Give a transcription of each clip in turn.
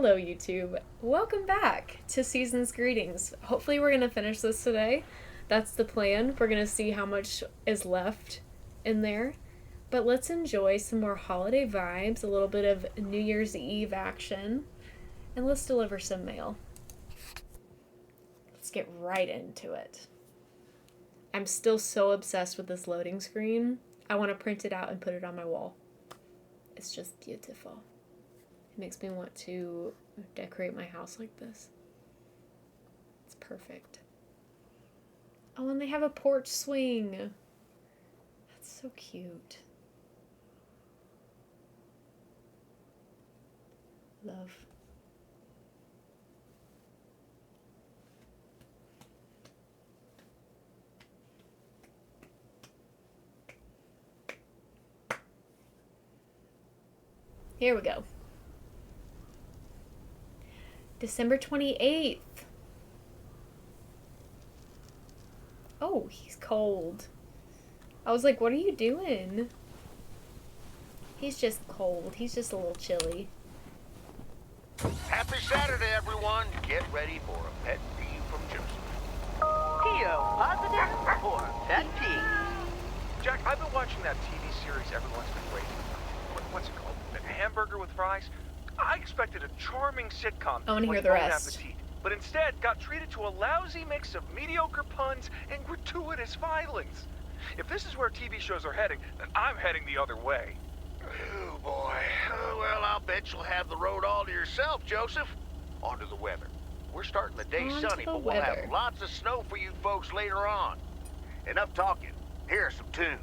Hello, YouTube. Welcome back to Season's Greetings. Hopefully we're going to finish this today. That's the plan. We're going to see how much is left in there. But let's enjoy some more holiday vibes, a little bit of New Year's Eve action, and let's deliver some mail. Let's get right into it. I'm still so obsessed with this loading screen. I want to print it out and put it on my wall. It's just beautiful. It makes me want to decorate my house like this. It's perfect. Oh, and they have a porch swing. That's so cute. Love. Here we go. December 28th. Oh, he's cold. I was like, what are you doing? He's just cold. He's just a little chilly. Happy Saturday, everyone. Get ready for a pet peeve from Joseph. P.O. positive or pet peeve? Jack, I've been watching that TV series everyone's been waiting for. What's it called? A hamburger with fries? I expected a charming sitcom I want to hear like the Bon rest. Appetit, but instead got treated to a lousy mix of mediocre puns and gratuitous violence. If this is where TV shows are heading, then I'm heading the other way. Oh, boy. Well, I'll bet you'll have the road all to yourself, Joseph. On to the weather. We're starting the day On to sunny, the but we'll have weather. lots of snow for you folks later on. Enough talking. Here are some tunes.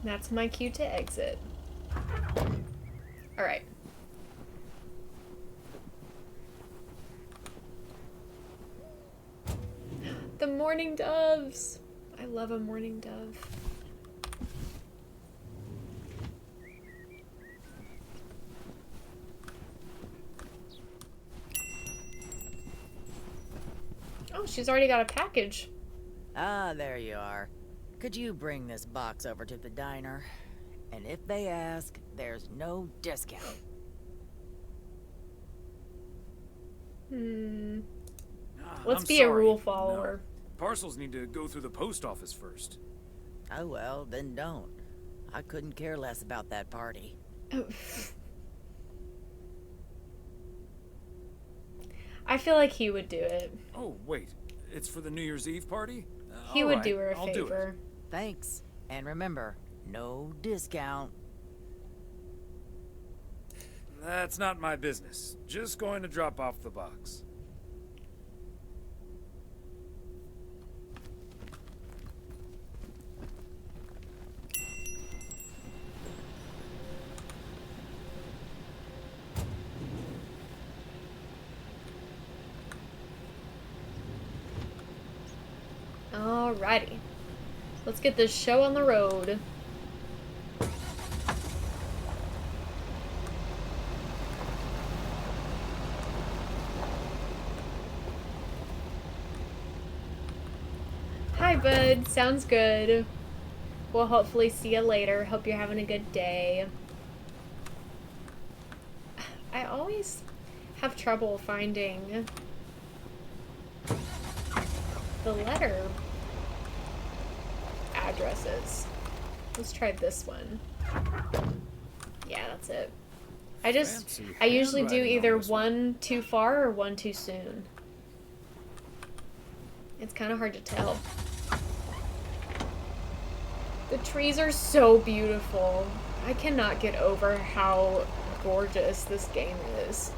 That's my cue to exit. Alright. The mourning doves. I love a mourning dove. Oh, she's already got a package. Ah, there you are. Could you bring this box over to the diner? And if they ask, there's no discount. Let's I'm be a sorry. rule follower. No. Parcels need to go through the post office first. Oh well, then don't. I couldn't care less about that party. Oh. I feel like he would do it. Oh, wait. It's for the New Year's Eve party? He All would right, do her a I'll do it. favor. Thanks. And remember, no discount. That's not my business. Just going to drop off the box. Alrighty. Let's get this show on the road. Hi, bud. Sounds good. We'll hopefully see you later. Hope you're having a good day. I always have trouble finding the letter addresses. Let's try this one. Yeah, that's it. Fancy I usually do handwriting on either this one too far or one too soon. It's kind of hard to tell. The trees are so beautiful. I cannot get over how gorgeous this game is.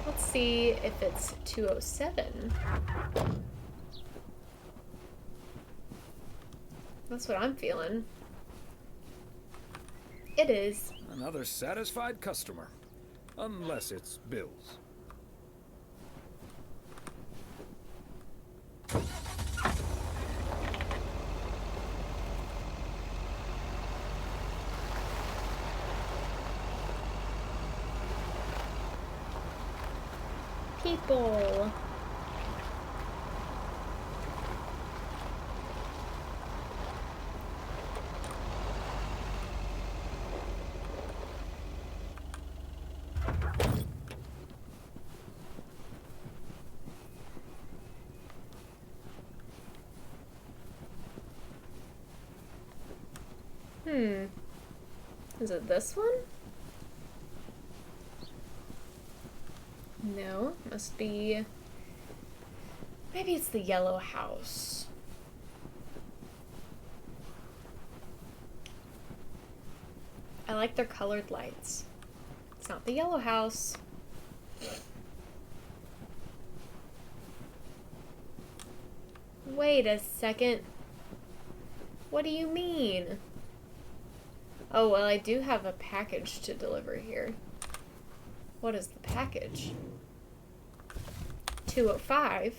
Let's see if it's 207. That's what I'm feeling. It is. Another satisfied customer. Unless it's Bill's. People. Is it this one? No, must be... Maybe it's the yellow house. I like their colored lights. It's not the yellow house. Wait a second. What do you mean? Oh, well, I do have a package to deliver here. What is the package? 205.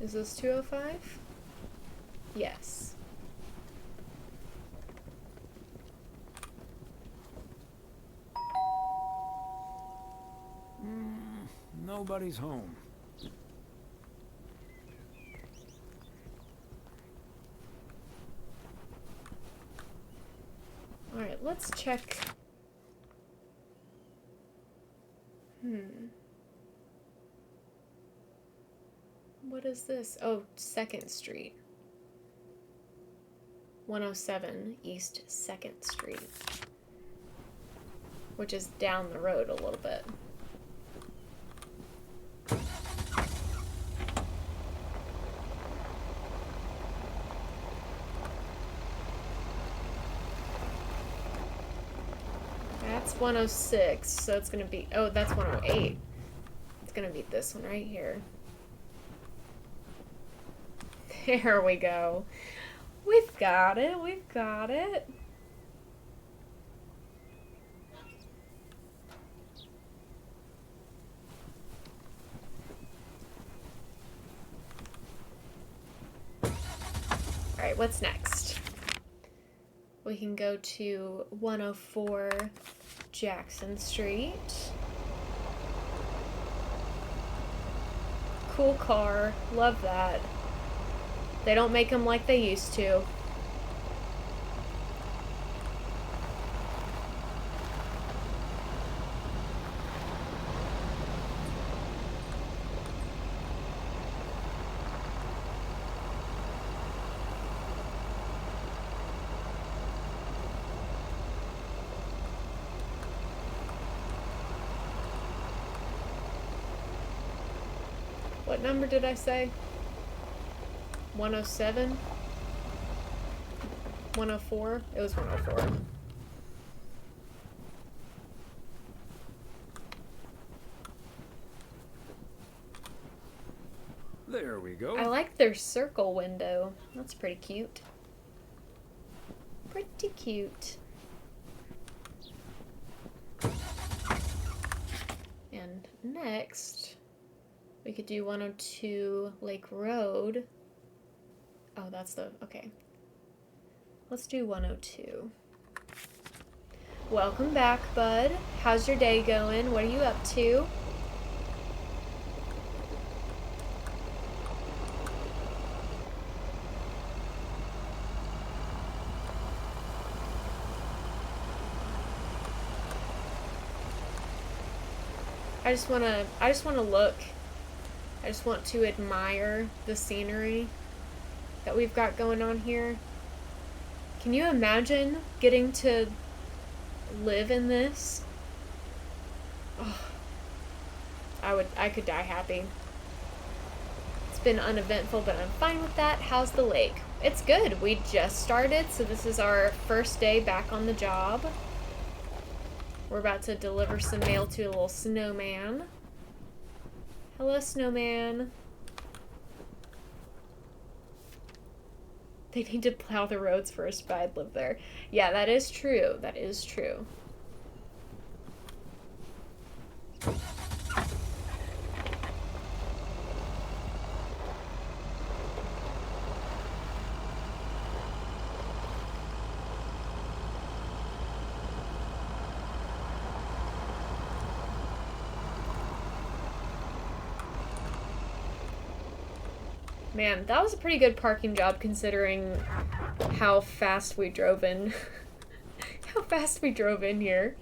Is this 205? Yes. Nobody's home. Alright, let's check. What is this? Oh, 2nd Street. 107 East 2nd Street. Which is down the road a little bit. That's 106, so it's gonna be, oh, that's 108. It's gonna be this one right here. There we go. We've got it, we've got it. Alright, what's next? We can go to 104 Jackson Street. Cool car. Love that. They don't make them like they used to. What number did I say? 107? 104? It was 104. There we go. I like their circle window. That's pretty cute. Pretty cute. And next, we could do 102 Lake Road. Oh, that's the, okay. Let's do 102. Welcome back, bud. How's your day going? What are you up to? I just want to look. I just want to admire the scenery that we've got going on here. Can you imagine getting to live in this? Oh, I could die happy. It's been uneventful, but I'm fine with that. How's the lake? It's good. We just started, so this is our first day back on the job. We're about to deliver some mail to a little snowman. Hello, snowman. They need to plow the roads first, but I'd live there. Yeah, that is true. That is true. Man, that was a pretty good parking job considering how fast we drove in. How fast we drove in here.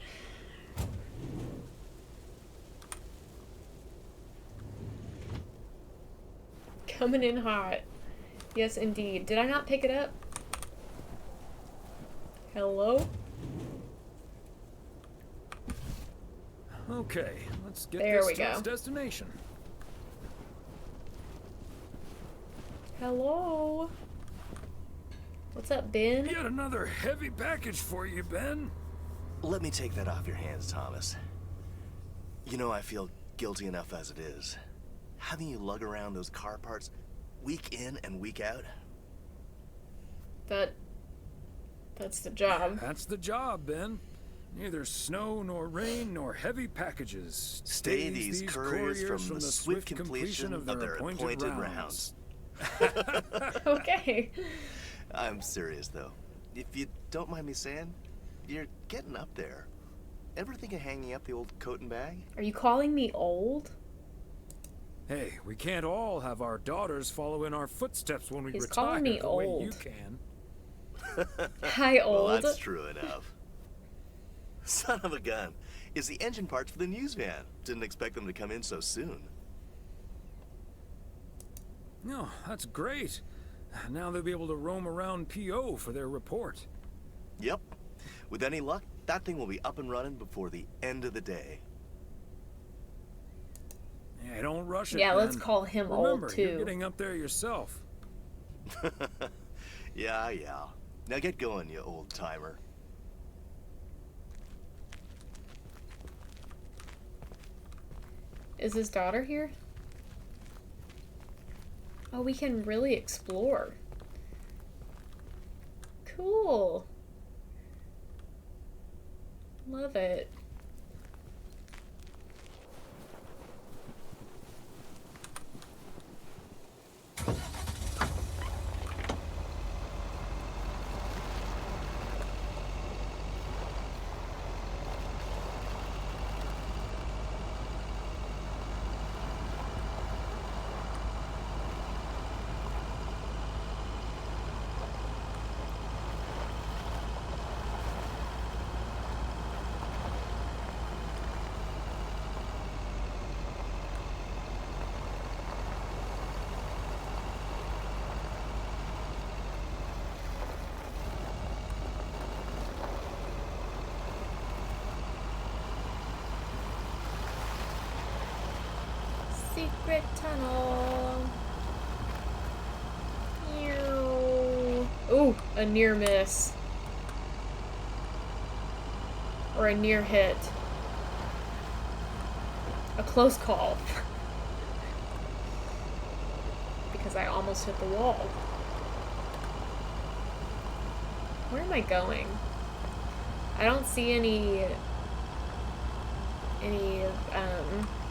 Coming in hot. Yes, indeed. Did I not pick it up? Hello? Okay, let's get There this we to go. its destination. Hello? What's up, Ben? Yet another heavy package for you, Ben. Let me take that off your hands, Thomas. You know I feel guilty enough as it is. Having you lug around those car parts week in and week out. That's the job. That's the job, Ben. Neither snow nor rain nor heavy packages Stay stays these couriers from the swift completion of their appointed rounds. Okay. I'm serious, though. If you don't mind me saying, you're getting up there. Ever think of hanging up the old coat and bag? Are you calling me old? Hey, we can't all have our daughters follow in our footsteps when we He's retire calling me the way you old. can. Hi, old. Well, that's true enough. Son of a gun. Is the engine parts for the news van. Didn't expect them to come in so soon. No, that's great. Now they'll be able to roam around PO for their report. Yep. With any luck, that thing will be up and running before the end of the day. Yeah, don't rush it, Yeah, let's Ben. call him Remember, old, you're too. getting up there yourself. Yeah. Now get going, you old timer. Is his daughter here? Oh, we can really explore. Cool. Love it. Secret tunnel. Ew. Ooh, a near miss. Or a near hit. A close call. Because I almost hit the wall. Where am I going? I don't see any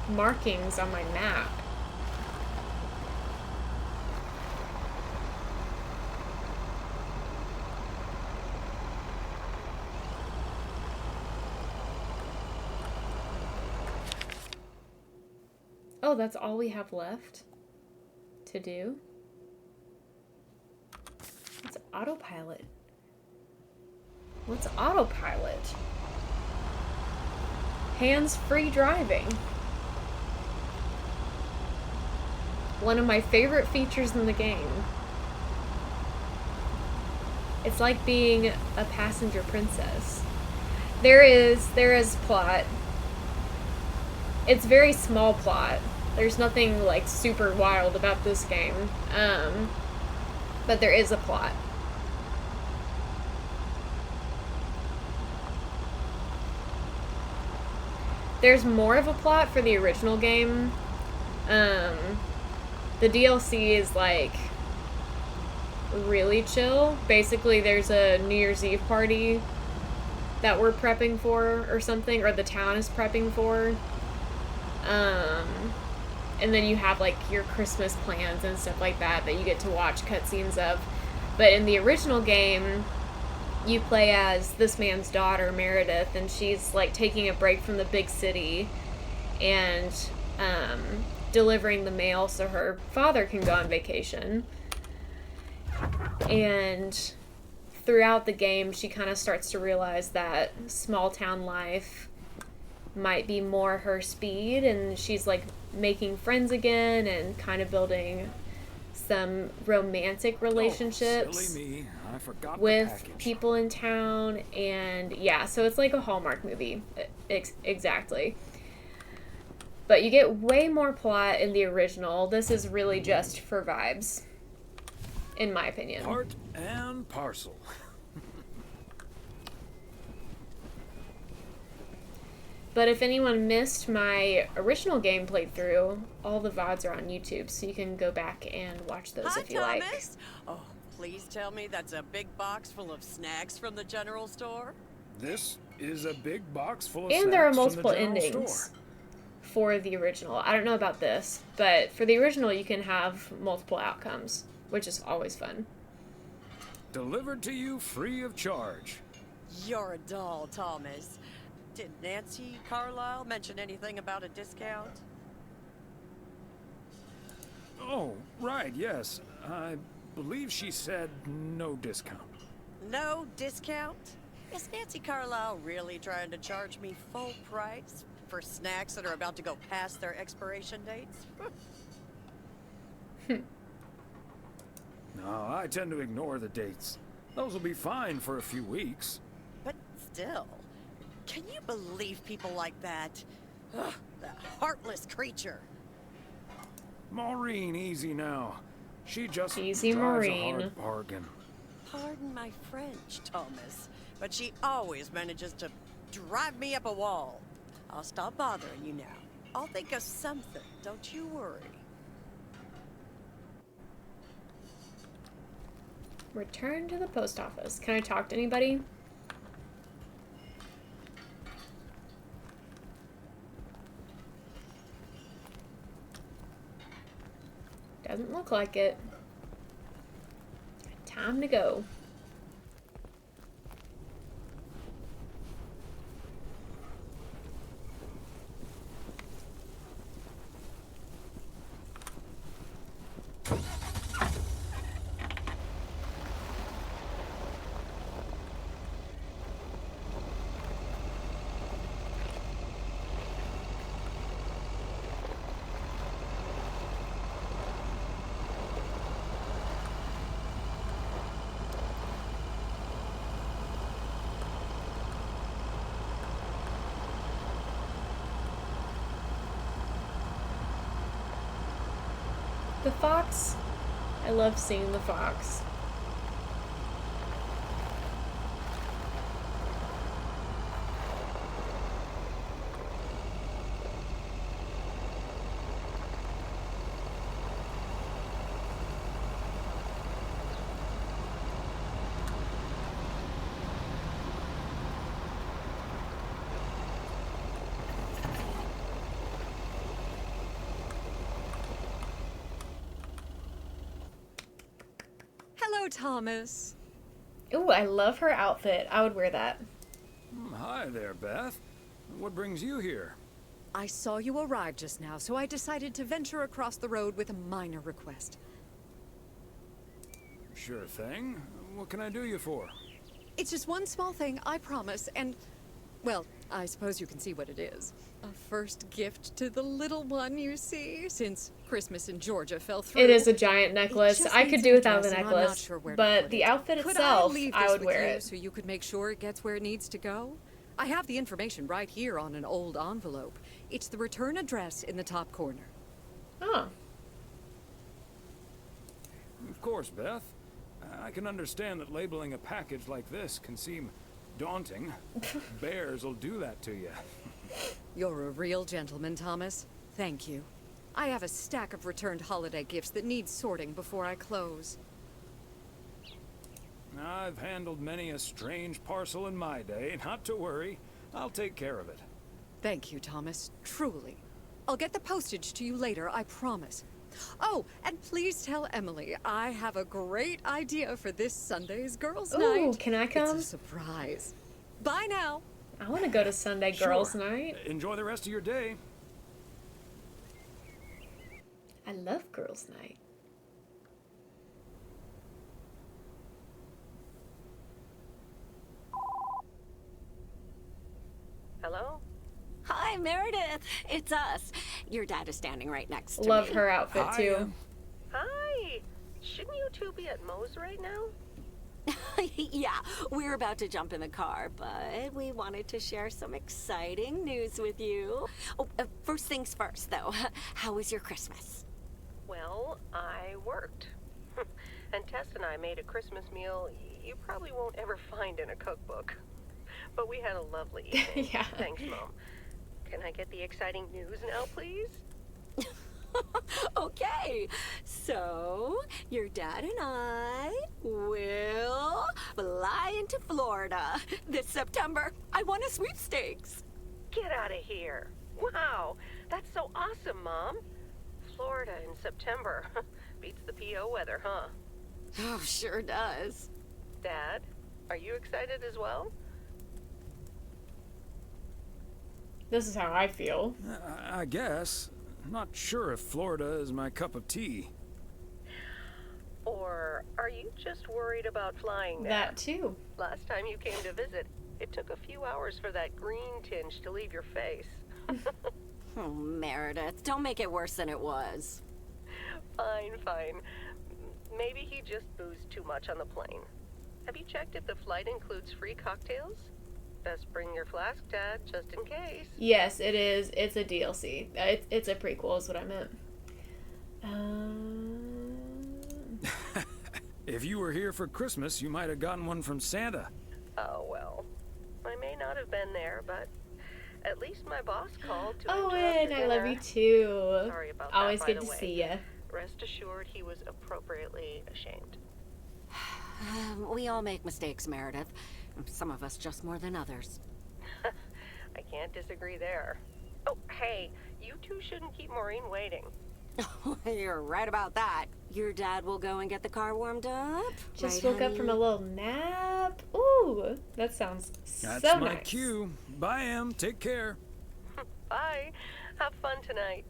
markings on my map. Oh, that's all we have left to do? It's autopilot. What's autopilot? Hands-free driving. One of my favorite features in the game. It's like being a passenger princess. There is plot. It's very small plot. There's nothing like super wild about this game. But there is a plot. There's more of a plot for the original game. The DLC is like really chill. Basically, there's a New Year's Eve party that we're prepping for or something, or the town is prepping for. And then you have like your Christmas plans and stuff like that you get to watch cutscenes of. But in the original game, you play as this man's daughter, Meredith, and she's like taking a break from the big city and delivering the mail so her father can go on vacation. And throughout the game, she kind of starts to realize that small town life might be more her speed, and she's like making friends again and kind of building some romantic relationships Oh, silly me. I forgot the with package. people in town, and yeah, so it's like a Hallmark movie. Exactly. But you get way more plot in the original. This is really just for vibes, in my opinion. Part and parcel. But if anyone missed my original game playthrough, all the VODs are on YouTube, so you can go back and watch those Hi, if you like. Thomas. Oh, please tell me that's a big box full of snacks from the general store. This is a big box full of And there are snacks from the multiple general endings store. for the original. I don't know about this, but for the original, you can have multiple outcomes, which is always fun. Delivered to you free of charge. You're a doll, Thomas. Did Nancy Carlisle mention anything about a discount? Oh, right, yes. I believe she said no discount. No discount? Is Nancy Carlisle really trying to charge me full price for snacks that are about to go past their expiration dates? No, I tend to ignore the dates. Those will be fine for a few weeks. But still, can you believe people like that? Ugh, that heartless creature. Maureen, easy now. She just Easy, drives Maureen. a hard bargain. Pardon my French, Thomas, but she always manages to drive me up a wall. I'll stop bothering you now. I'll think of something, don't you worry. Return to the post office. Can I talk to anybody? Doesn't look like it. Time to go. The fox. I love seeing the fox. Hello, Thomas. Ooh, I love her outfit. I would wear that. Hi there, Beth. What brings you here? I saw you arrive just now, so I decided to venture across the road with a minor request. Sure thing. What can I do you for? It's just one small thing, I promise, and... well, I suppose you can see what it is. A first gift to the little one, you see, since Christmas in Georgia fell through. It is a giant necklace. just I needs could an do without the address, and I'm not necklace, sure where to but put the it. outfit Could itself, I leave I this would with wear you it. so you could make sure it gets where it needs to go? I have the information right here on an old envelope. It's the return address in the top corner. Oh, Of course, Beth. I can understand that labeling a package like this can seem daunting. Bears will do that to you. You're a real gentleman, Thomas. Thank you. I have a stack of returned holiday gifts that need sorting before I close. I've handled many a strange parcel in my day. Not to worry. I'll take care of it. Thank you, Thomas. Truly. I'll get the postage to you later, I promise. Oh, and please tell Emily I have a great idea for this Sunday's girls' Ooh, night. can I come? It's a surprise. Bye now. I want to go to Sunday Girls Sure. Night. Enjoy the rest of your day. I love Girls Night. Hello? Hi, Meredith. It's us. Your dad is standing right next to Love me. her outfit too. Hi! Shouldn't you two be at Moe's right now? Yeah, we're about to jump in the car, but we wanted to share some exciting news with you. Oh, first things first, though. How was your Christmas? Well, I worked. And Tess and I made a Christmas meal you probably won't ever find in a cookbook. But we had a lovely evening. Yeah. Thanks, Mom. Can I get the exciting news now, please? Okay, so your dad and I will fly into Florida this September. I won a sweepstakes. Get out of here. Wow, that's so awesome, Mom. Florida in September. Beats the PO weather, huh? Oh, sure does. Dad, are you excited as well? This is how I feel. I guess. I'm not sure if Florida is my cup of tea. Or are you just worried about flying there? That too. Last time you came to visit, it took a few hours for that green tinge to leave your face. Oh, Meredith, don't make it worse than it was. Fine, fine. Maybe he just boozed too much on the plane. Have you checked if the flight includes free cocktails? Best bring your flask, Dad, just in case. Yes, it is. It's a DLC. It's a prequel is what I meant. If you were here for Christmas, you might have gotten one from Santa. Oh, well. I may not have been there, but at least my boss called to Owen, interrupt your I love dinner. you too. Sorry about that, Always by good the to way. see ya. Rest assured he was appropriately ashamed. We all make mistakes, Meredith. Some of us just more than others. I can't disagree there. Oh, hey, you two shouldn't keep Maureen waiting. You're right about that. Your dad will go and get the car warmed up. Just right, woke up from a honey? little nap. Ooh, that sounds That's so my nice. cue. Bye, Em. Take care. Bye. Have fun tonight.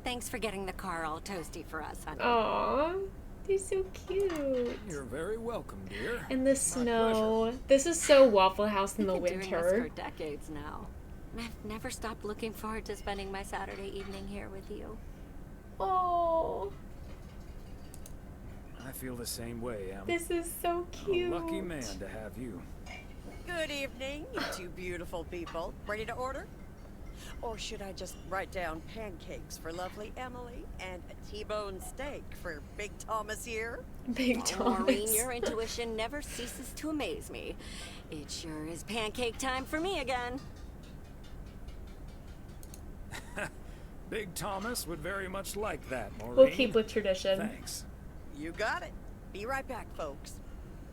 Thanks for getting the car all toasty for us, honey. Aw, they're so cute. You're very welcome, dear. In the snow. This is so Waffle House in the I've been doing this winter. for decades now. I've never stopped looking forward to spending my Saturday evening here with you. Oh, I feel the same way, Em. this is so I'm cute. a lucky man to have you. Good evening, you two beautiful people. Ready to order? Or should I just write down pancakes for lovely Emily and a T-bone steak for Big Thomas here? Big Maureen, Thomas. your intuition never ceases to amaze me. It sure is pancake time for me again. Big Thomas would very much like that, Maureen. We'll keep with tradition. Thanks. You got it. Be right back, folks.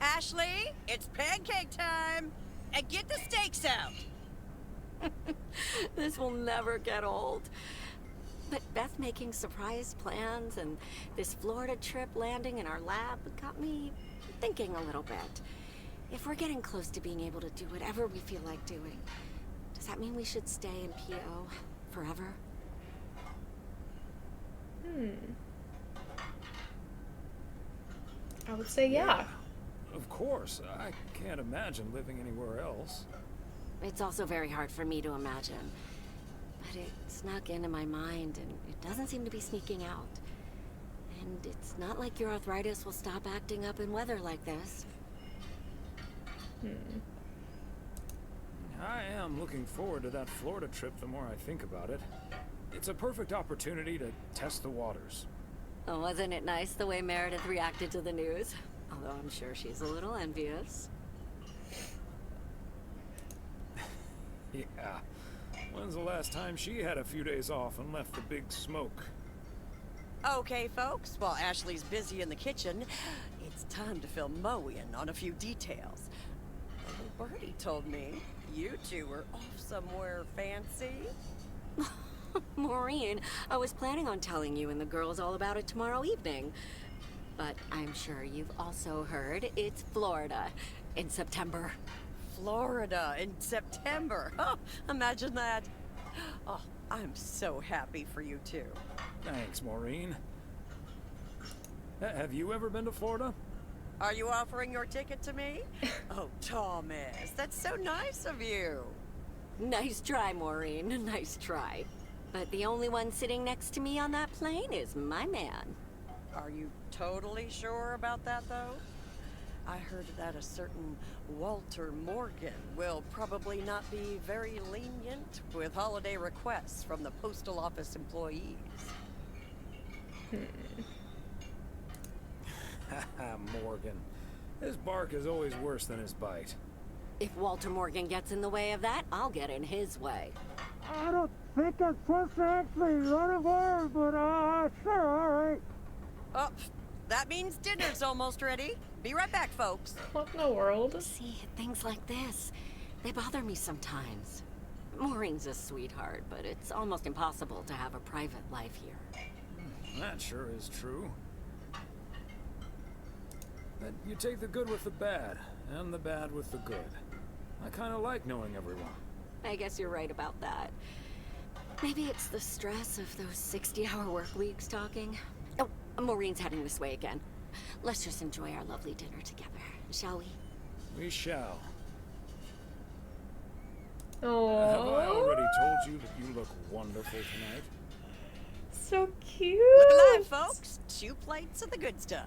Ashley, it's pancake time! And get the steaks out! This will never get old. But Beth making surprise plans and this Florida trip landing in our lab got me thinking a little bit. If we're getting close to being able to do whatever we feel like doing, does that mean we should stay in PO forever? I would say yeah. Of course. I can't imagine living anywhere else. It's also very hard for me to imagine. But it snuck into my mind and it doesn't seem to be sneaking out. And it's not like your arthritis will stop acting up in weather like this. I am looking forward to that Florida trip the more I think about it. It's a perfect opportunity to test the waters. Oh, wasn't it nice the way Meredith reacted to the news? Although I'm sure she's a little envious. Yeah. When's the last time she had a few days off and left the big smoke? Okay, folks, while Ashley's busy in the kitchen, it's time to fill Moe in on a few details. Little Birdie told me you two were off somewhere fancy. Maureen, I was planning on telling you and the girls all about it tomorrow evening. But I'm sure you've also heard it's Florida in September. Florida in September. Oh, imagine that. Oh, I'm so happy for you two. Thanks, Maureen. Have you ever been to Florida? Are you offering your ticket to me? Oh, Thomas, that's so nice of you. Nice try, Maureen. Nice try. But the only one sitting next to me on that plane is my man. Are you totally sure about that, though? I heard that a certain Walter Morgan will probably not be very lenient with holiday requests from the postal office employees. Morgan. His bark is always worse than his bite. If Walter Morgan gets in the way of that, I'll get in his way. I don't think I'm supposed to actually run a bar, but sure, alright. Oh, that means dinner's almost ready. Be right back, folks. What in the world? See, things like this, they bother me sometimes. Maureen's a sweetheart, but it's almost impossible to have a private life here. That sure is true. But you take the good with the bad, and the bad with the good. I kind of like knowing everyone. I guess you're right about that. Maybe it's the stress of those 60-hour work weeks talking. Oh, Maureen's heading this way again. Let's just enjoy our lovely dinner together, shall we? We shall. Oh. Have I already told you that you look wonderful tonight? So cute. Look alive, folks. 2 plates of the good stuff.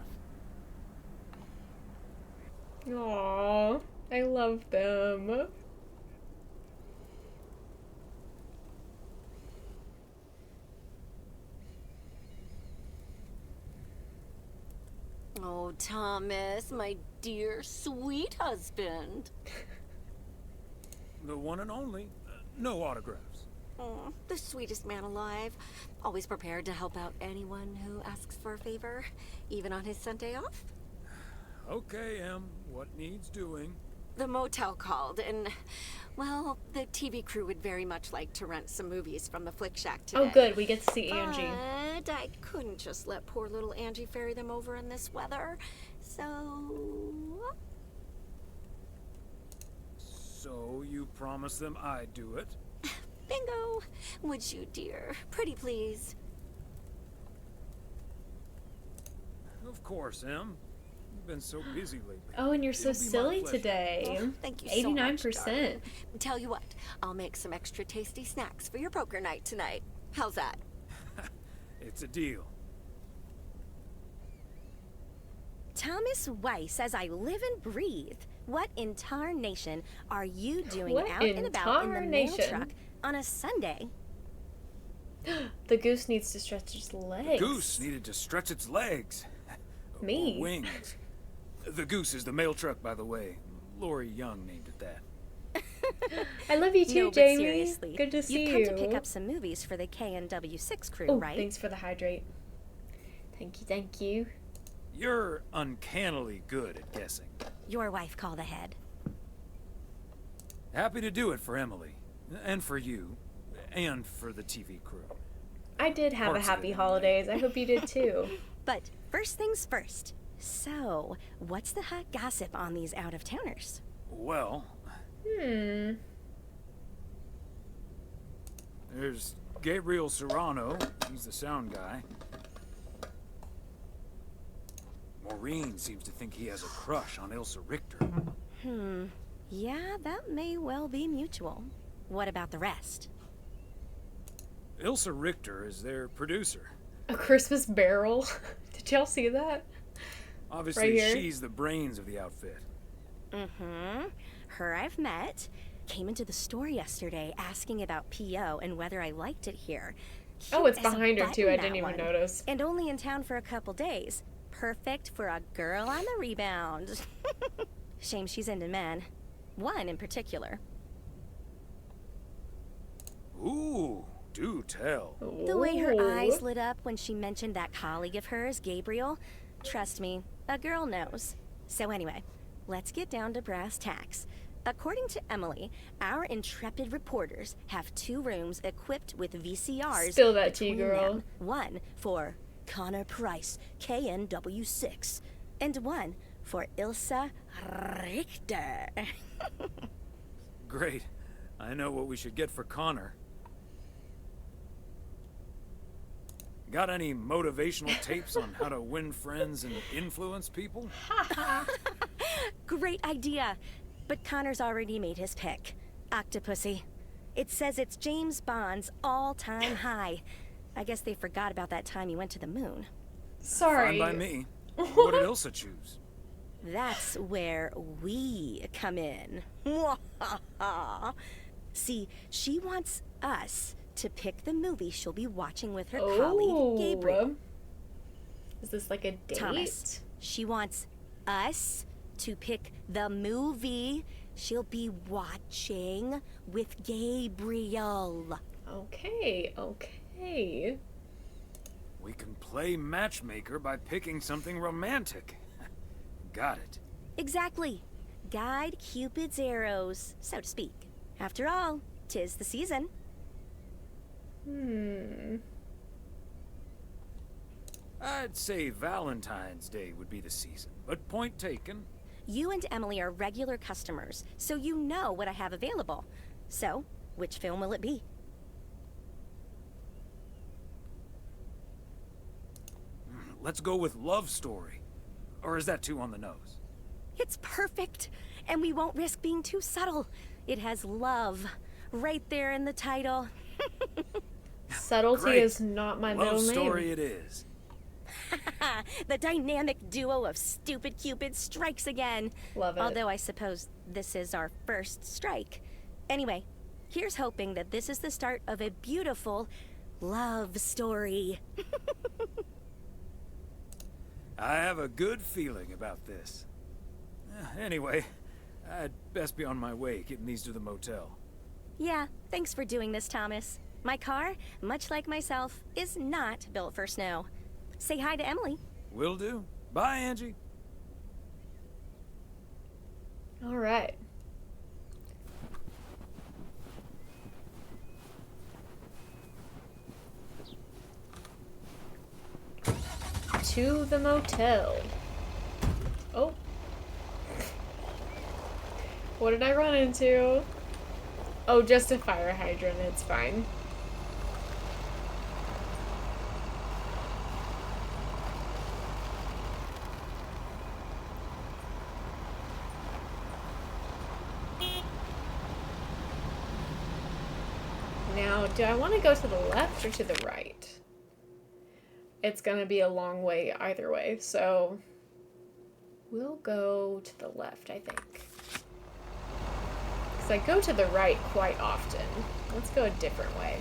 Aww, I love them. Oh, Thomas, my dear, sweet husband. The one and only. No autographs. Oh, the sweetest man alive. Always prepared to help out anyone who asks for a favor, even on his Sunday off. Okay, Em. What needs doing? The motel called, and, well, the TV crew would very much like to rent some movies from the Flick Shack today. Oh, good. We get to see Angie. But I couldn't just let poor little Angie ferry them over in this weather, so... So you promise them I'd do it? Bingo! Would you, dear? Pretty please. Of course, Em. You've been so busy lately. Oh, and you're so It'll be my silly pleasure. today. Oh, thank you so much, 89%. darling. Tell you what, I'll make some extra tasty snacks for your poker night tonight. How's that? It's a deal. Thomas Weiss says I live and breathe. What in tarnation are you doing What out in and about in the mail tarnation? truck on a Sunday? The goose needs to stretch its legs. Goose needed to stretch its legs. Me. Or wings. The goose is the mail truck, by the way. Lori Young named it that. I love you too, No, but Jamie. seriously, Good to see you've you. come to pick up some movies for the KNW6 crew, Oh, right? thanks for the hydrate. Thank you, thank you. You're uncannily good at guessing. Your wife called ahead. Happy to do it for Emily. And for you. And for the TV crew. I did have Parts a of happy it, holidays. I hope you did too. But first things first. So, what's the hot gossip on these out-of-towners? Well, there's Gabriel Serrano. He's the sound guy. Maureen seems to think he has a crush on Ilsa Richter. Yeah, that may well be mutual. What about the rest? Ilsa Richter is their producer. A Christmas barrel. Did y'all see that? Obviously, Right here. she's the brains of the outfit. Her I've met. Came into the store yesterday asking about P.O. and whether I liked it here. Oh, Cute it's as a behind her too. button, I that didn't even one. notice. And only in town for a couple days. Perfect for a girl on the rebound. Shame she's into men. One in particular. Ooh, do tell. The way her Ooh. eyes lit up when she mentioned that colleague of hers, Gabriel. Trust me, a girl knows. So anyway, let's get down to brass tacks. According to Emily, our intrepid reporters have 2 rooms equipped with VCRs. Spill that tea, between girl. them. One for Connor Price, KNW6, and one for Ilsa Richter. Great. I know what we should get for Connor. Got any motivational tapes on how to win friends and influence people? Great idea. But Connor's already made his pick. Octopussy. It says it's James Bond's all-time high. I guess they forgot about that time he went to the moon. Sorry. Fine by me. What did Ilsa choose? That's where we come in. See, she wants us to pick the movie she'll be watching with her colleague, Gabriel. Is this like a date? Thomas, she wants us to pick the movie she'll be watching with Gabriel. Okay, okay. We can play matchmaker by picking something romantic. Got it. Exactly. Guide Cupid's arrows, so to speak. After all, 'tis the season. I'd say Valentine's Day would be the season, but point taken. You and Emily are regular customers, so you know what I have available. So, which film will it be? Let's go with Love Story. Or is that too on the nose? It's perfect, and we won't risk being too subtle. It has love right there in the title. Subtlety Great. is not my Love middle name. Story it is. The dynamic duo of stupid Cupid strikes again. Love it. Although I suppose this is our first strike. Anyway, here's hoping that this is the start of a beautiful love story. I have a good feeling about this. Anyway, I'd best be on my way, getting these to the motel. Yeah, thanks for doing this, Thomas. My car, much like myself, is not built for snow. Say hi to Emily. Will do. Bye, Angie. All right. To the motel. Oh. What did I run into? Oh, just a fire hydrant. It's fine. Now, do I want to go to the left or to the right? It's gonna be a long way either way, so we'll go to the left, I think. Because I go to the right quite often. Let's go a different way.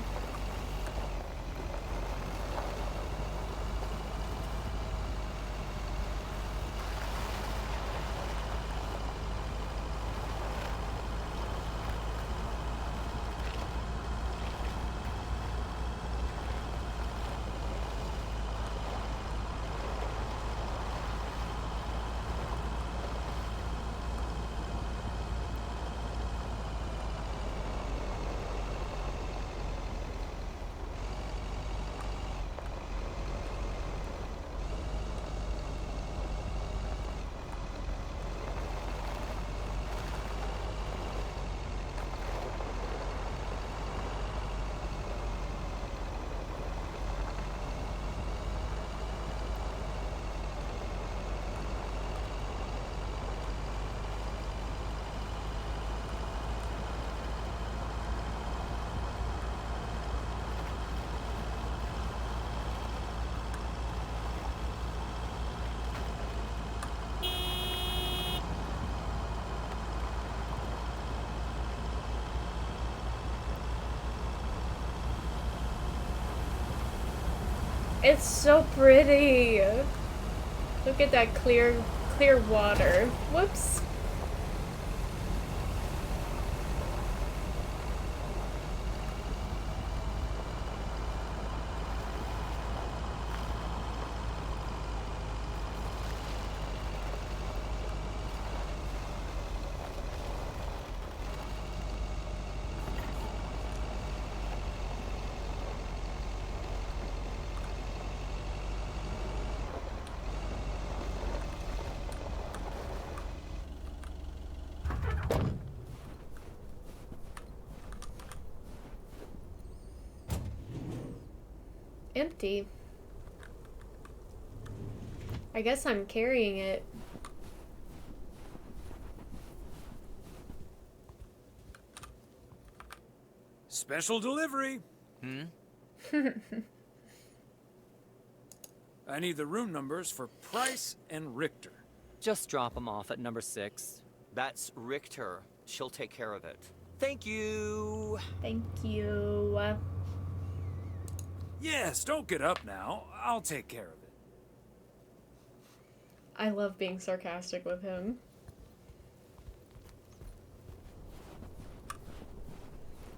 It's so pretty. Look at that clear water. Whoops. Empty. I guess I'm carrying it. Special delivery. I need the room numbers for Price and Richter. Just drop them off at number 6. That's Richter. She'll take care of it. Thank you. Thank you. Yes, don't get up now. I'll take care of it. I love being sarcastic with him.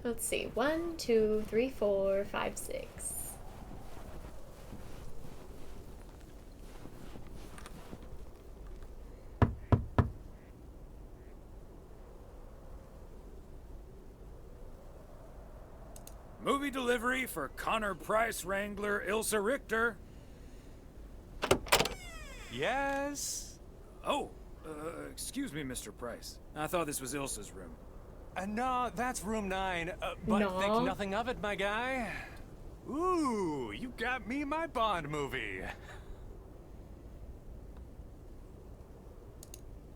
Let's see. 1, 2, 3, 4, 5, 6. Movie delivery for Connor Price Wrangler Ilsa Richter. Yes? Oh, excuse me, Mr. Price. I thought this was Ilsa's room. No, that's room 9. But No. think nothing of it, my guy. Ooh, you got me my Bond movie.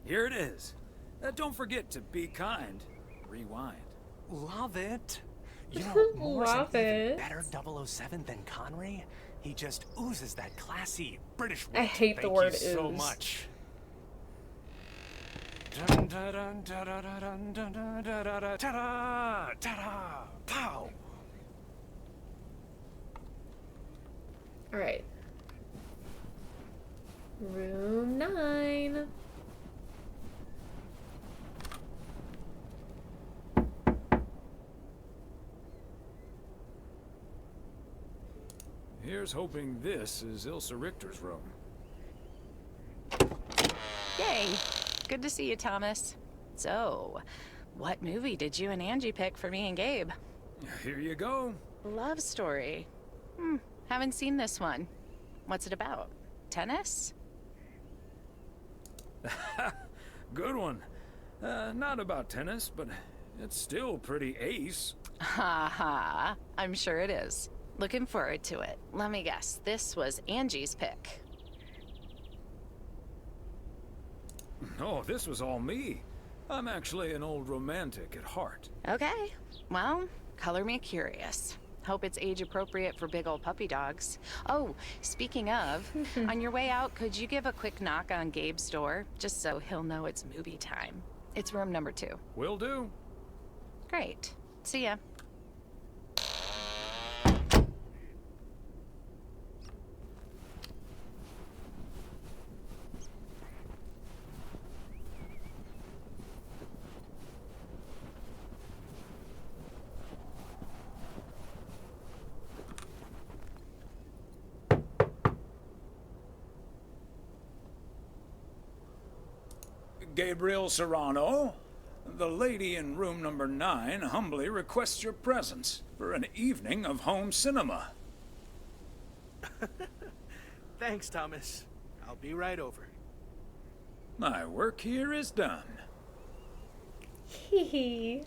Here it is. Don't forget to be kind. Rewind. Love it. You know, Moore's Love an even it. better 007 than Connery. He just oozes that classy British wit. I hate the Thank word you so ooze. much. Dun, dun, dun, dun, dun, dun, dun, dun, dun, dun, dun, ta-da, ta-da, pow. All right. Room 9. Here's hoping this is Ilsa Richter's room. Yay! Good to see you, Thomas. So, what movie did you and Angie pick for me and Gabe? Here you go. Love story. Haven't seen this one. What's it about? Tennis? Good one. Not about tennis, but it's still pretty ace. Ha ha. I'm sure it is. Looking forward to it. Let me guess. This was Angie's pick. No, this was all me. I'm actually an old romantic at heart. Okay. Well, color me curious. Hope it's age appropriate for big old puppy dogs. Oh, speaking of, on your way out, could you give a quick knock on Gabe's door? Just so he'll know it's movie time. It's room number 2. Will do. Great. See ya. Gabriel Serrano, the lady in room number 9 humbly requests your presence for an evening of home cinema. Thanks, Thomas. I'll be right over. My work here is done. Hee hee.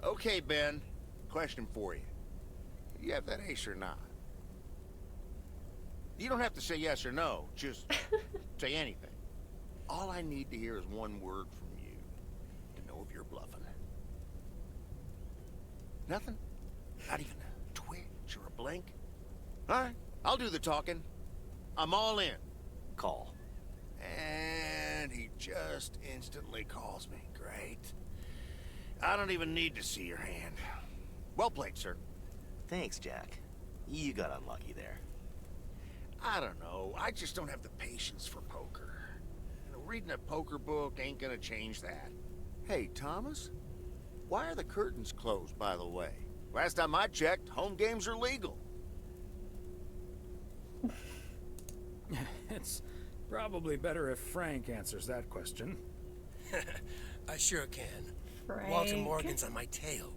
Okay, Ben. Question for you. You have that ace or not? You don't have to say yes or no. Just say anything. All I need to hear is one word from you to know if you're bluffing. Nothing? Not even a twitch or a blink? All right, I'll do the talking. I'm all in. Call. And he just instantly calls me. Great. I don't even need to see your hand. Well played, sir. Thanks, Jack. You got unlucky there. I don't know. I just don't have the patience for poker. You know, reading a poker book ain't gonna change that. Hey, Thomas? Why are the curtains closed, by the way? Last time I checked, home games are legal. It's probably better if Frank answers that question. I sure can. Frank. Walter Morgan's on my tail.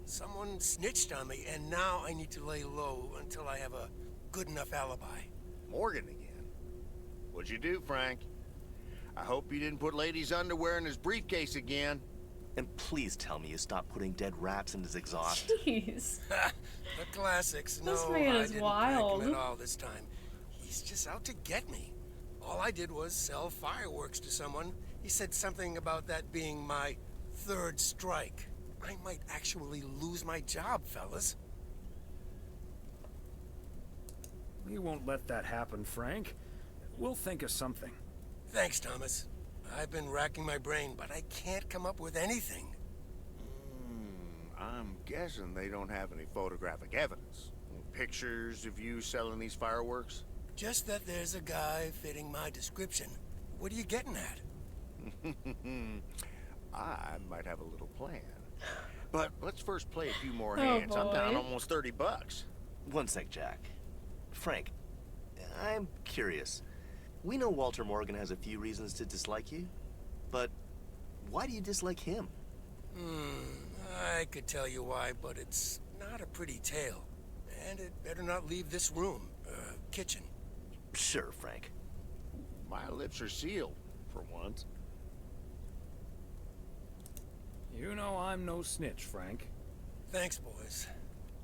Someone snitched on me, and now I need to lay low until I have a good enough alibi. Morgan again? What'd you do, Frank? I hope you didn't put ladies' underwear in his briefcase again. And please tell me you stopped putting dead rats in his exhaust. Jeez. The classics. This No, man I is didn't wild. prank him at all this time. He's just out to get me. All I did was sell fireworks to someone. He said something about that being my third strike. I might actually lose my job, fellas. We won't let that happen, Frank. We'll think of something. Thanks, Thomas. I've been racking my brain, but I can't come up with anything. I'm guessing they don't have any photographic evidence. Pictures of you selling these fireworks? Just that there's a guy fitting my description. What are you getting at? I might have a little plan. But let's first play a few more Oh, hands. I'm down boy. almost 30 bucks. One sec, Jack. Frank, I'm curious. We know Walter Morgan has a few reasons to dislike you, but why do you dislike him? I could tell you why, but it's not a pretty tale. And it better not leave this room, kitchen. Sure, Frank. My lips are sealed, for once. You know I'm no snitch, Frank. Thanks, boys.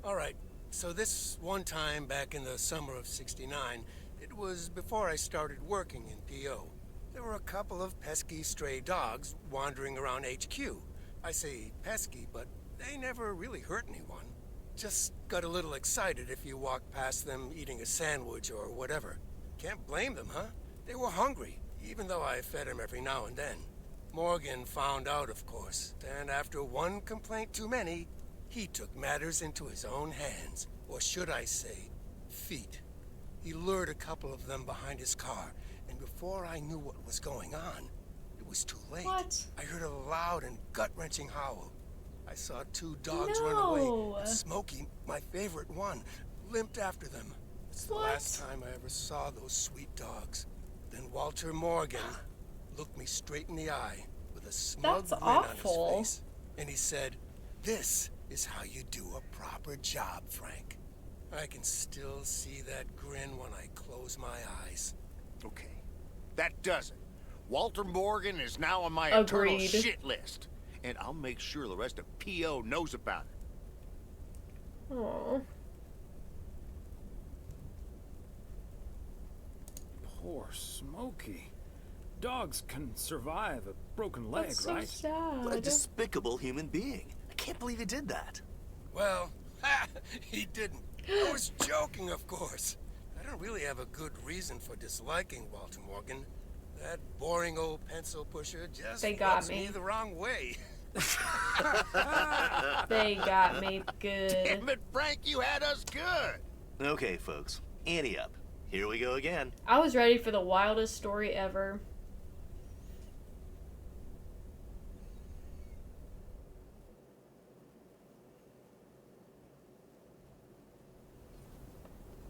All right, so this one time back in the summer of '69, it was before I started working in P.O. There were a couple of pesky stray dogs wandering around HQ. I say pesky, but they never really hurt anyone. Just got a little excited if you walked past them eating a sandwich or whatever. Can't blame them, huh? They were hungry, even though I fed them every now and then. Morgan found out, of course, and after one complaint too many, he took matters into his own hands, or should I say, feet. He lured a couple of them behind his car, and before I knew what was going on, it was too late. What? I heard a loud and gut-wrenching howl. I saw two dogs run away, and Smokey, my favorite one, limped after them. It's the last time I ever saw those sweet dogs. Then Walter Morgan looked me straight in the eye with a smug That's grin on awful. his face, and he said, "This is how you do a proper job, Frank." I can still see that grin when I close my eyes. Okay, that does it. Walter Morgan is now on my Agreed. eternal shit list. And I'll make sure the rest of P.O. knows about it. Aww. Poor Smokey. Dogs can survive a broken leg, That's so right? sad. What a despicable human being. I can't believe he did that. Well, he didn't. I was joking, of course. I don't really have a good reason for disliking Walter Morgan. That boring old pencil pusher just They got rubs me. me the wrong way. They got me good. Damn it, Frank, you had us good. Okay, folks. Ante up. Here we go again. I was ready for the wildest story ever.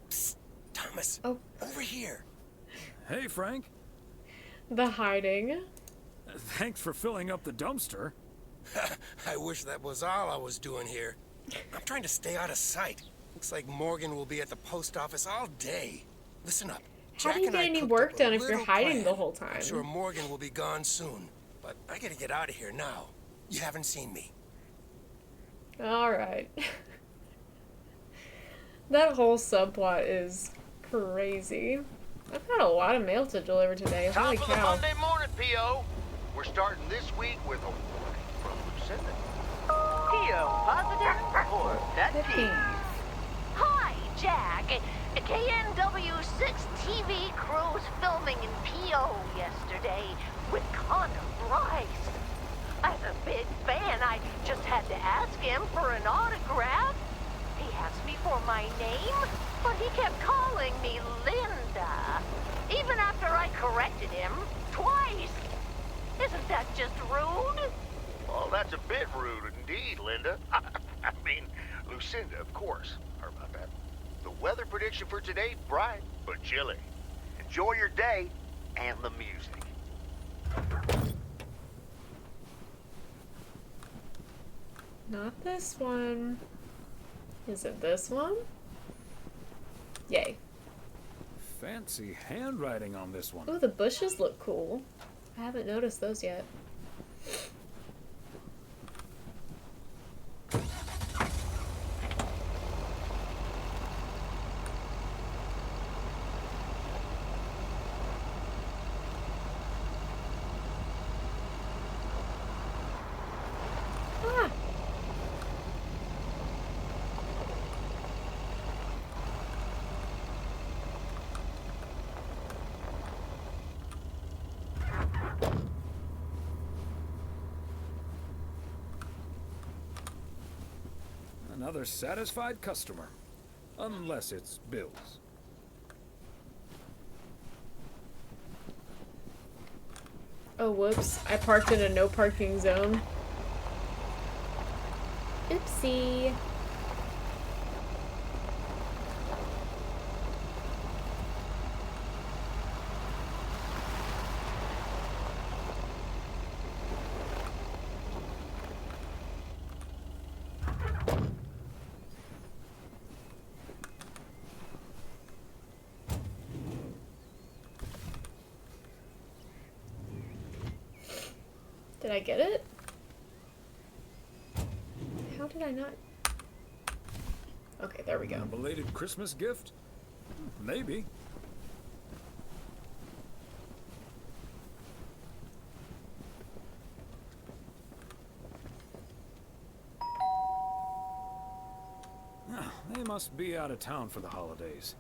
Psst, Thomas. Oh. Over here. Hey, Frank. The hiding. Thanks for filling up the dumpster. I wish that was all I was doing here. I'm trying to stay out of sight. Looks like Morgan will be at the post office all day. Listen up. How do Jack you and get I any cooked work up a done if you're little hiding plan. the whole time? I'm sure Morgan will be gone soon, but I gotta get out of here now. You haven't seen me. Alright. That whole subplot is crazy. I've got a lot of mail to deliver today. Holy Top of the cow. Monday morning, P.O. We're starting this week with a warning from Lucinda. P.O. positive or pet peeve? Hi, Jack. KNW6 TV crew was filming in P.O. yesterday with Connor Bryce. As a big fan, I just had to ask him for an autograph. He asked me for my name, but he kept calling me Linda, even after I corrected him twice. Isn't that just rude? Well, that's a bit rude indeed, Linda. I mean, Lucinda, of course. Sorry about that. The weather prediction for today, bright but chilly. Enjoy your day and the music. Not this one. Is it this one? Yay. Fancy handwriting on this one. Oh, the bushes look cool. I haven't noticed those yet. Another satisfied customer. Unless it's Bill's. Oh, whoops. I parked in a no parking zone. Oopsie. Did I get it? How did I not? Okay, there we go. A belated Christmas gift? Maybe. They must be out of town for the holidays.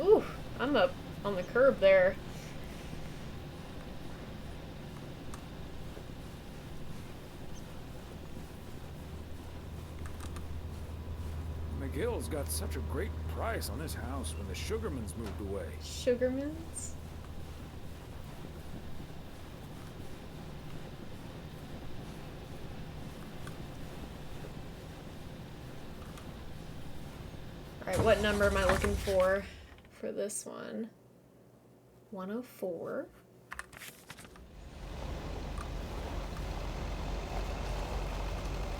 Ooh, I'm up on the curb there. McGill's got such a great price on this house when the Sugarmans moved away. Sugarmans? Alright, what number am I looking for this one? 104.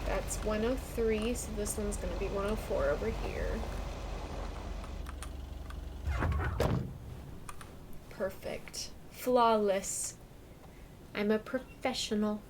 That's 103, so this one's going to be 104 over here. Perfect. Flawless. I'm a professional.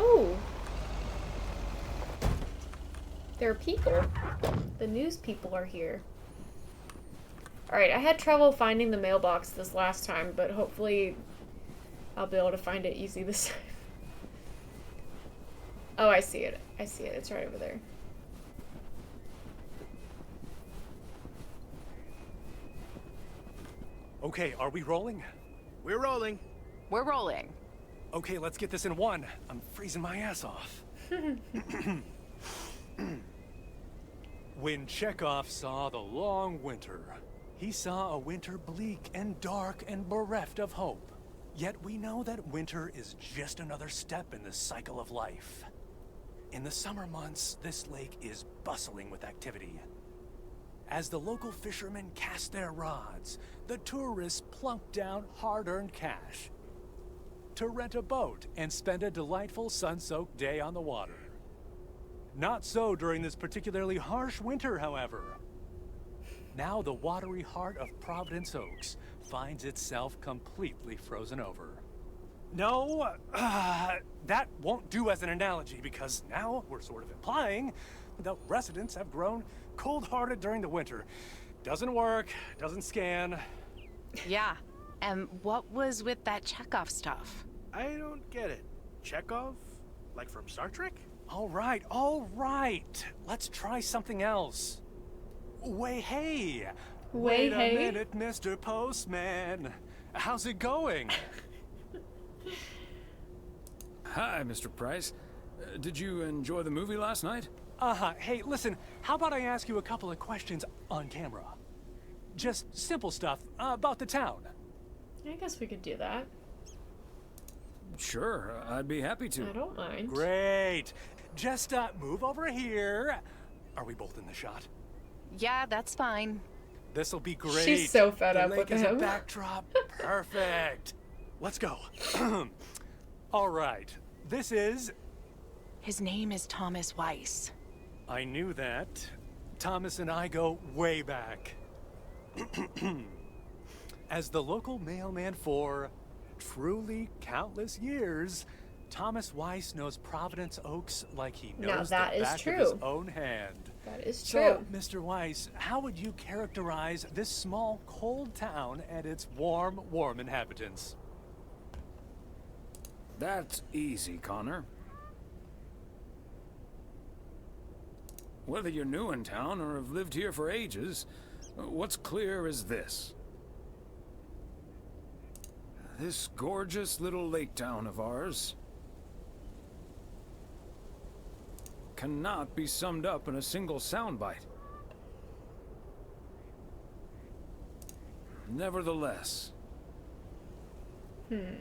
Oh! There are people. The news people are here. Alright, I had trouble finding the mailbox this last time, but hopefully I'll be able to find it easy this time. Oh, I see it. I see it. It's right over there. Okay, are we rolling? We're rolling. We're rolling. Okay, let's get this in one. I'm freezing my ass off. When Chekhov saw the long winter, he saw a winter bleak and dark and bereft of hope. Yet we know that winter is just another step in the cycle of life. In the summer months, this lake is bustling with activity. As the local fishermen cast their rods, the tourists plunk down hard-earned cash to rent a boat and spend a delightful sun-soaked day on the water. Not so during this particularly harsh winter, however. Now the watery heart of Providence Oaks finds itself completely frozen over. No, that won't do as an analogy, because now we're sort of implying the residents have grown cold-hearted during the winter. Doesn't work, doesn't scan. Yeah, and what was with that Chekhov stuff? I don't get it. Chekhov? Like from Star Trek? All right. Let's try something else. Hey. Wait a minute, Mr. Postman. How's it going? Hi, Mr. Price. Did you enjoy the movie last night? Hey, listen, how about I ask you a couple of questions on camera? Just simple stuff about the town. I guess we could do that. Sure, I'd be happy to. I don't mind. Great. Just move over here. Are we both in the shot? Yeah, that's fine. This'll be great. She's so fed up with The lake is him. a backdrop. Perfect. Let's go. All right. This is... His name is Thomas Weiss. I knew that. Thomas and I go way back. As the local mailman for truly countless years, Thomas Weiss knows Providence Oaks like he knows the back of his own hand. That is So, true. Mr. Weiss, how would you characterize this small, cold town and its warm inhabitants? That's easy, Connor. Whether you're new in town or have lived here for ages, what's clear is this. This gorgeous little lake town of ours cannot be summed up in a single soundbite. Nevertheless, when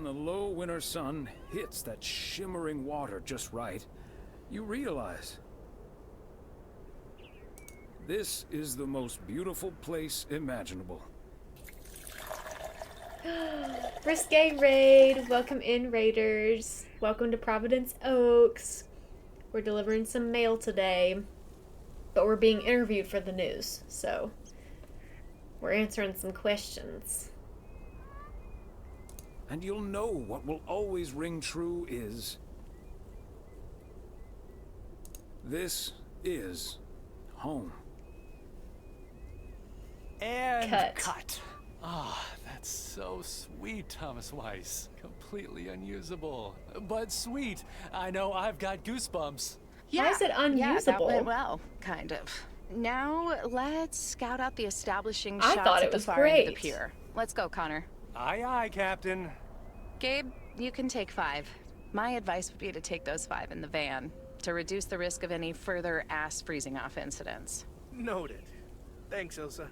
the low winter sun hits that shimmering water just right, you realize this is the most beautiful place imaginable. Risque Raid! Welcome in, Raiders. Welcome to Providence Oaks. We're delivering some mail today, but we're being interviewed for the news, so we're answering some questions. And you'll know what will always ring true is... this is home. And cut. Ah, that's so sweet, Thomas Weiss. Completely unusable, but sweet. I know I've got goosebumps. Why is it unusable? Yeah, that went well, kind of. Now, let's scout out the establishing I shots thought at it the was far end of the great. pier. Let's go, Connor. Aye, aye, Captain. Gabe, you can take 5. My advice would be to take those 5 in the van to reduce the risk of any further ass freezing off incidents. Noted. Thanks, Ilsa.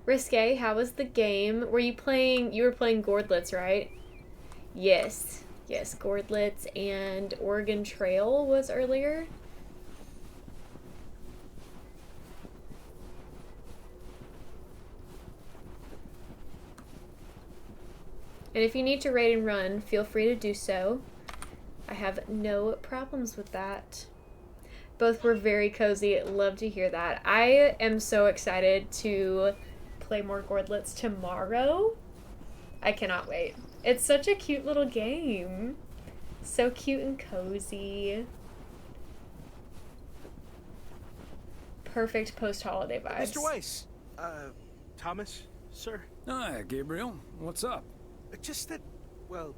Risque, how was the game? You were playing Gordlets, right? Yes. Yes, Gordlets and Oregon Trail was earlier. And if you need to raid and run, feel free to do so. I have no problems with that. Both were very cozy. Love to hear that. I am so excited to play more Gordlets tomorrow. I cannot wait. It's such a cute little game. So cute and cozy. Perfect post-holiday vibes. Mr. Weiss. Thomas, sir. Hi, Gabriel. What's up? Just that, well,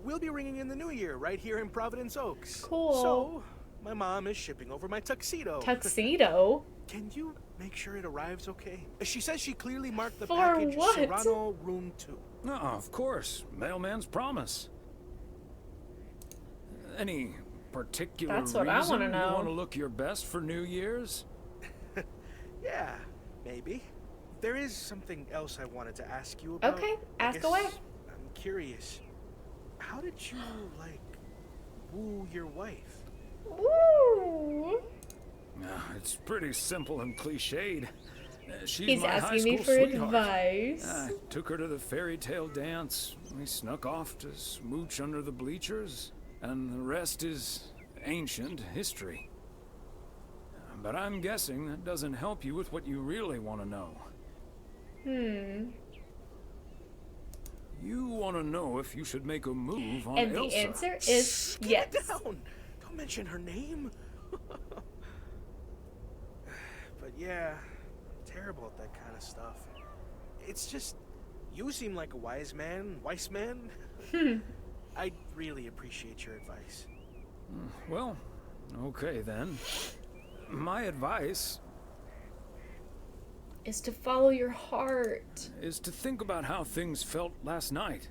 we'll be ringing in the new year right here in Providence Oaks. Cool. So, my mom is shipping over my tuxedo. Tuxedo? Can you make sure it arrives okay? She says she clearly marked the For package what? Serrano Room 2. No, of course. Mailman's promise. Any particular That's what I reason wanna know. you want to look your best for New Year's? Yeah, maybe. There is something else I wanted to ask you about. Okay, I ask guess away. I'm curious. How did you, woo your wife? Woo! It's pretty simple and cliched. She's He's my high asking me school for sweetheart. advice. I took her to the fairy tale dance. We snuck off to smooch under the bleachers, and the rest is ancient history. But I'm guessing that doesn't help you with what you really want to know. You want to know if you should make a move on And Ilsa. the answer is yes. Get down! Don't mention her name. But yeah, I'm terrible at that kind of stuff. It's just, You seem like a wise man, I'd really appreciate your advice. Well, okay then. My advice is to follow your heart. Is to think about how things felt last night.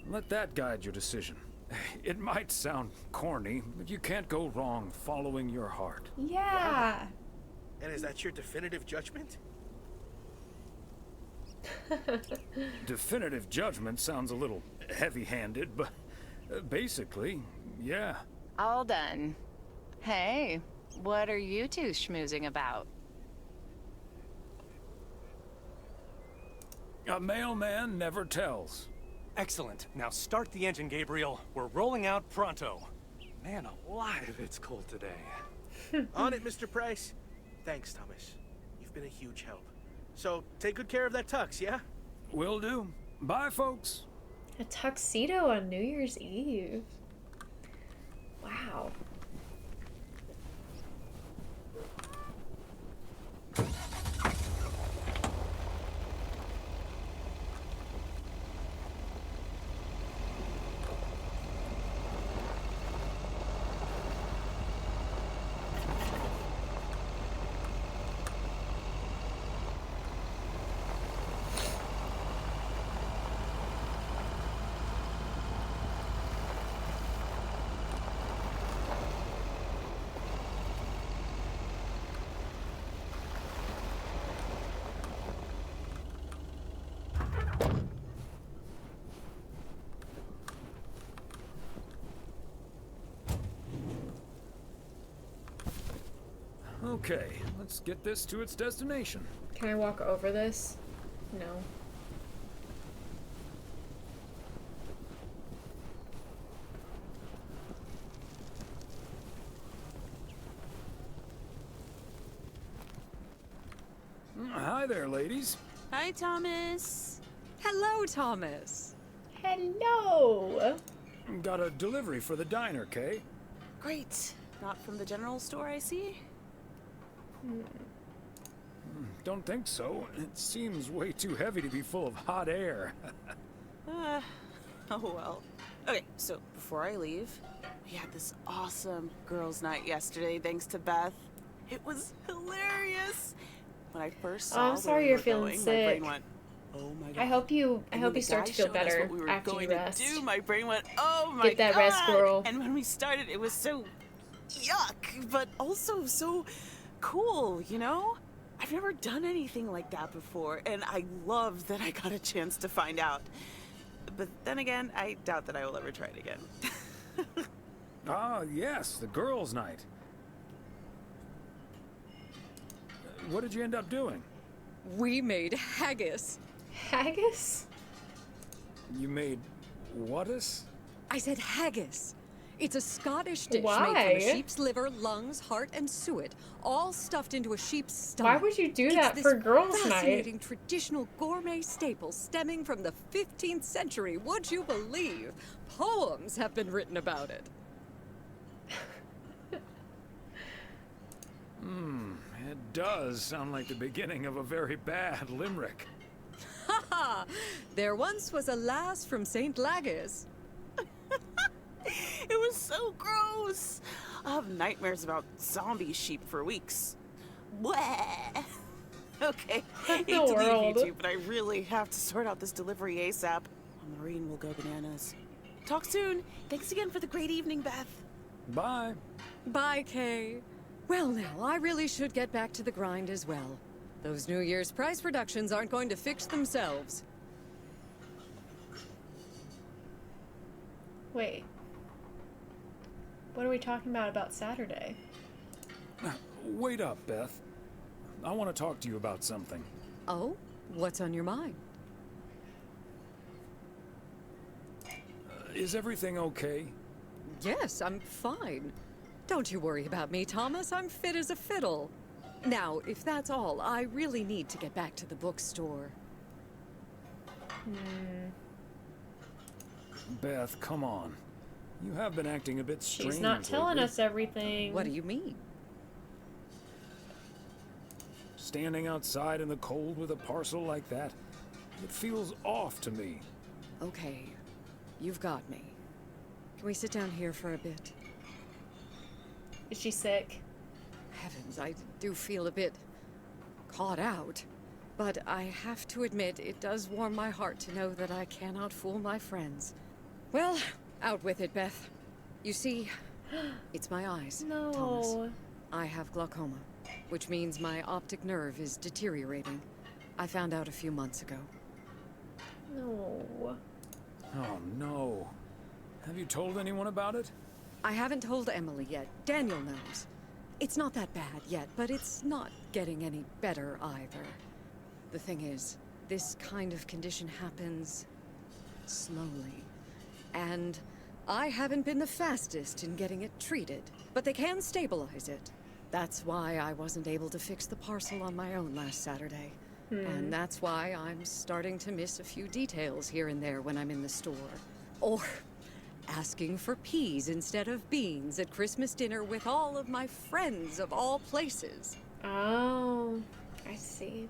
Let that guide your decision. It might sound corny, but you can't go wrong following your heart. Yeah. And is that your definitive judgment? Definitive judgment sounds a little heavy-handed, but basically, yeah. All done. Hey, what are you two schmoozing about? A mailman never tells. Excellent. Now start the engine, Gabriel. We're rolling out pronto. Man alive, it's cold today. On it, Mr. Price. Thanks, Thomas. You've been a huge help. So, take good care of that tux, yeah? Will do. Bye, folks. A tuxedo on New Year's Eve. Wow. Okay, let's get this to its destination. Can I walk over this? No. Hi there, ladies. Hi, Thomas. Hello, Thomas. Hello. Got a delivery for the diner, Kay. Great. Not from the general store, I see? Don't think so. It seems way too heavy to be full of hot air. Oh well. Okay, so before I leave, we had this awesome girls' night yesterday thanks to Beth. It was hilarious. When I first saw I'm sorry you're feeling sick. My brain went, oh my god. I hope you start to feel better after you rest. My brain went, oh my god. Get that rest, girl. And when we started, it was so yuck, but also so cool, you know? I've never done anything like that before, and I loved that I got a chance to find out. But then again, I doubt that I will ever try it again. Ah, yes, the girls' night. What did you end up doing? We made haggis. Haggis? You made whatus? I said haggis. It's a Scottish dish Why? made from a sheep's liver, lungs, heart, and suet, all stuffed into a sheep's stomach. Why would you do that It's for this girls' night? fascinating traditional gourmet staple stemming from the 15th century. Would you believe? Poems have been written about it. It does sound like the beginning of a very bad limerick. Ha ha! There once was a lass from St. Lagis. It was so gross. I'll have nightmares about zombie sheep for weeks. Bleh. Okay, hate to leave you two, but I really have to sort out this delivery ASAP. Or Maureen will go bananas. Talk soon. Thanks again for the great evening, Beth. Bye. Bye, Kay. Well, now, I really should get back to the grind as well. Those New Year's prize reductions aren't going to fix themselves. Wait. What are we talking about Saturday? Wait up, Beth. I want to talk to you about something. Oh? What's on your mind? Is everything okay? Yes, I'm fine. Don't you worry about me, Thomas. I'm fit as a fiddle. Now, if that's all, I really need to get back to the bookstore. Beth, come on. You have been acting a bit strange. She's not telling lately. us everything. What do you mean? Standing outside in the cold with a parcel like that. It feels off to me. Okay, you've got me. Can we sit down here for a bit? Is she sick? Heavens, I do feel a bit caught out. But I have to admit, it does warm my heart to know that I cannot fool my friends. Well, out with it, Beth. You see, it's my eyes, No. Thomas. I have glaucoma, which means my optic nerve is deteriorating. I found out a few months ago. No. Oh no. Have you told anyone about it? I haven't told Emily yet. Daniel knows. It's not that bad yet, but it's not getting any better either. The thing is, this kind of condition happens slowly. And I haven't been the fastest in getting it treated, but they can stabilize it. That's why I wasn't able to fix the parcel on my own last Saturday. And that's why I'm starting to miss a few details here and there when I'm in the store. Or asking for peas instead of beans at Christmas dinner with all of my friends of all places. Oh, I see.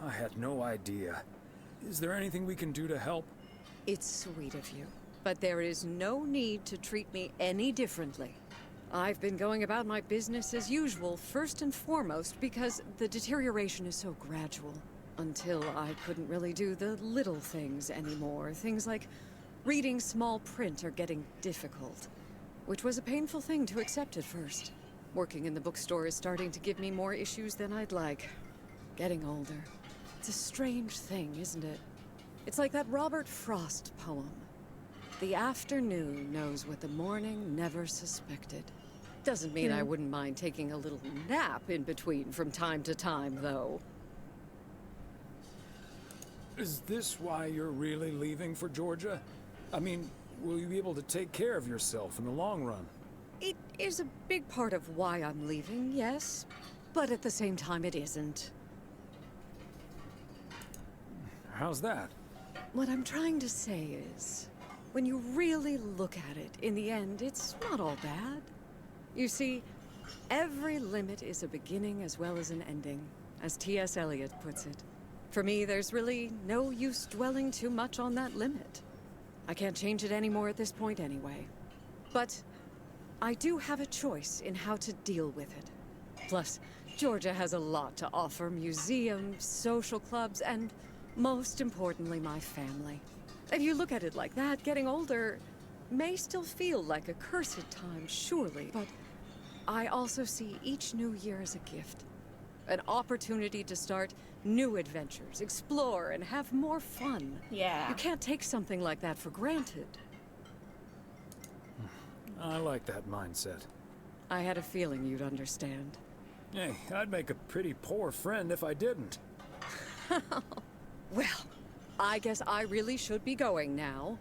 I had no idea. Is there anything we can do to help? It's sweet of you, but there is no need to treat me any differently. I've been going about my business as usual, first and foremost, because the deterioration is so gradual. Until I couldn't really do the little things anymore. Things like reading small print are getting difficult, which was a painful thing to accept at first. Working in the bookstore is starting to give me more issues than I'd like. Getting older. It's a strange thing, isn't it? It's like that Robert Frost poem. The afternoon knows what the morning never suspected. Doesn't mean I wouldn't mind taking a little nap in between from time to time, though. Is this why you're really leaving for Georgia? I mean, will you be able to take care of yourself in the long run? It is a big part of why I'm leaving, yes. But at the same time, it isn't. How's that? What I'm trying to say is, when you really look at it, in the end, it's not all bad. You see, every limit is a beginning as well as an ending, as T.S. Eliot puts it. For me, there's really no use dwelling too much on that limit. I can't change it anymore at this point anyway. But I do have a choice in how to deal with it. Plus, Georgia has a lot to offer: museums, social clubs, and most importantly, my family. If you look at it like that, getting older may still feel like a cursed time, surely, but I also see each new year as a gift. An opportunity to start new adventures, explore, and have more fun. Yeah. You can't take something like that for granted. I like that mindset. I had a feeling you'd understand. Hey, I'd make a pretty poor friend if I didn't. Well, I guess I really should be going now.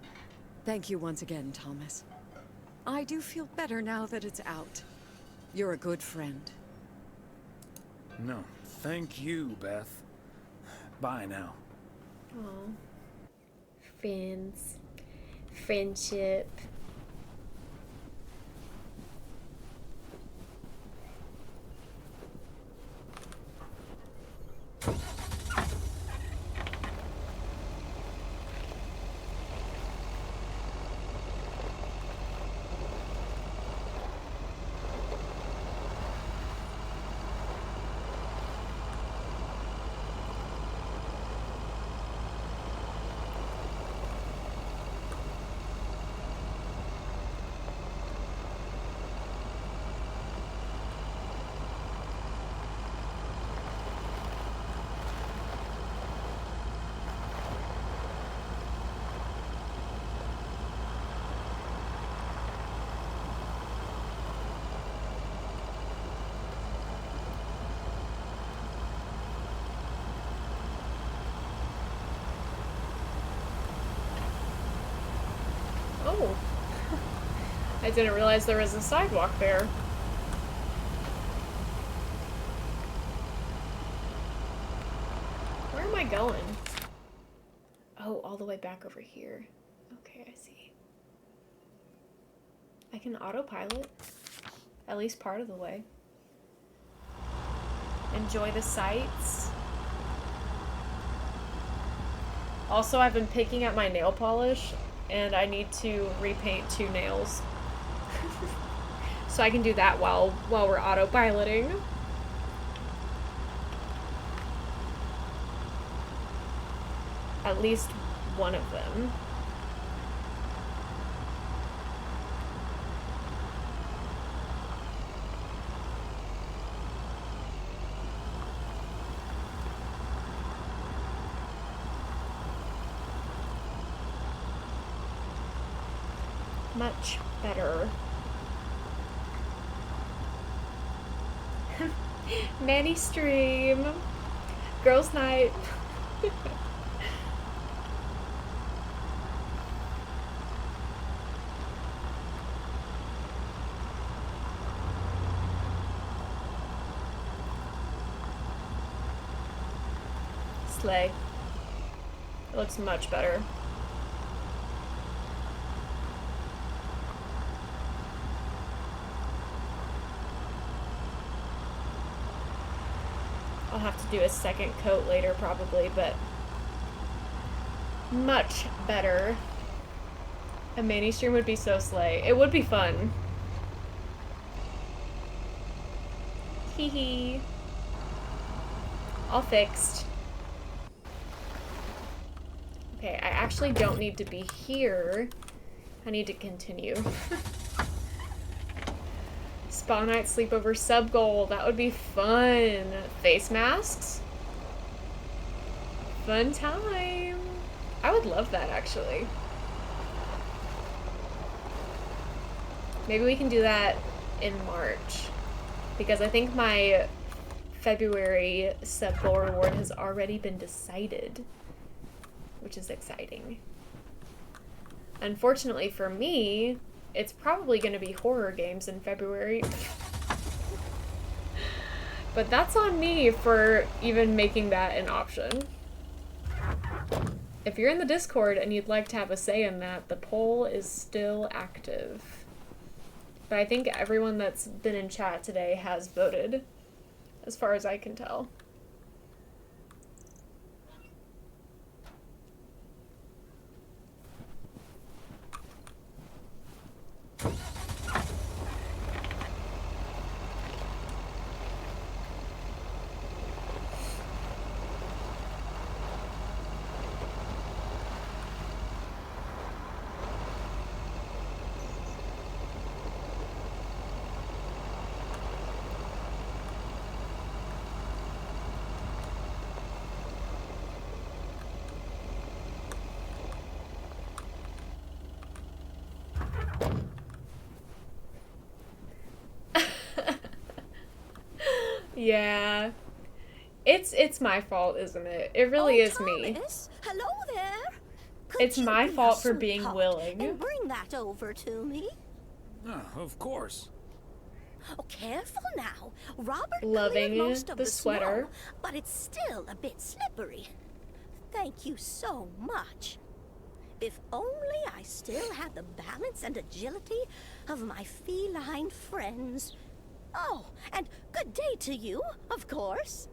Thank you once again, Thomas. I do feel better now that it's out. You're a good friend. No, thank you, Beth. Bye now. Oh. Friends. Friendship. Oh. I didn't realize there was a sidewalk there. Where am I going? Oh, all the way back over here. Okay, I see. I can autopilot. At least part of the way. Enjoy the sights. Also, I've been picking at my nail polish, and I need to repaint 2 nails. So I can do that while we're autopiloting. At least one of them. Much better. Manny stream. Girls' night. Slay. It looks much better. I'll have to do a second coat later probably, but much better. A mini stream would be so slay. It would be fun. Hee hee. All fixed. Okay, I actually don't need to be here. I need to continue. Spa night sleepover sub goal. That would be fun. Face masks. Fun time. I would love that actually. Maybe we can do that in March. Because I think my February sub goal reward has already been decided. Which is exciting. Unfortunately for me, it's probably going to be horror games in February. But that's on me for even making that an option. If you're in the Discord and you'd like to have a say in that, the poll is still active. But I think everyone that's been in chat today has voted, as far as I can tell. Yeah. It's my fault, isn't it? It really is me. Hello there. It's my fault for being willing. And bring that over to me. Of course. Oh, careful now. Robert Loving cleared most of the sweater. snow, but it's still a bit slippery. Thank you so much. If only I still had the balance and agility of my feline friends. Oh, and good day to you, of course.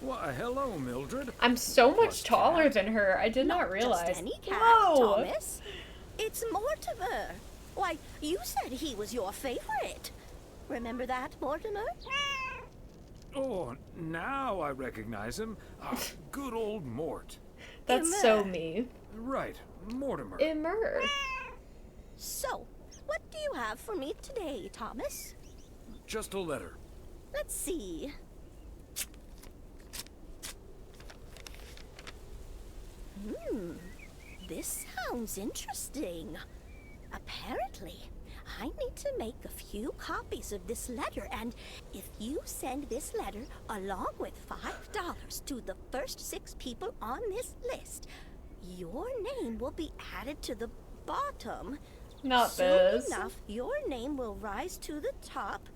Why, hello, Mildred. I'm so much taller than her. I did not realize. Just any cat, Whoa. Thomas. It's Mortimer. Why, you said he was your favorite. Remember that, Mortimer? Oh, now I recognize him. Good old Mort. That's so me. Right, Mortimer. Immer. So, what do you have for me today, Thomas? Just a letter. Let's see. This sounds interesting. Apparently, I need to make a few copies of this letter, and if you send this letter along with $5 to the first 6 people on this list, your name will be added to the bottom. Not Soon this. enough, your name will rise to the top.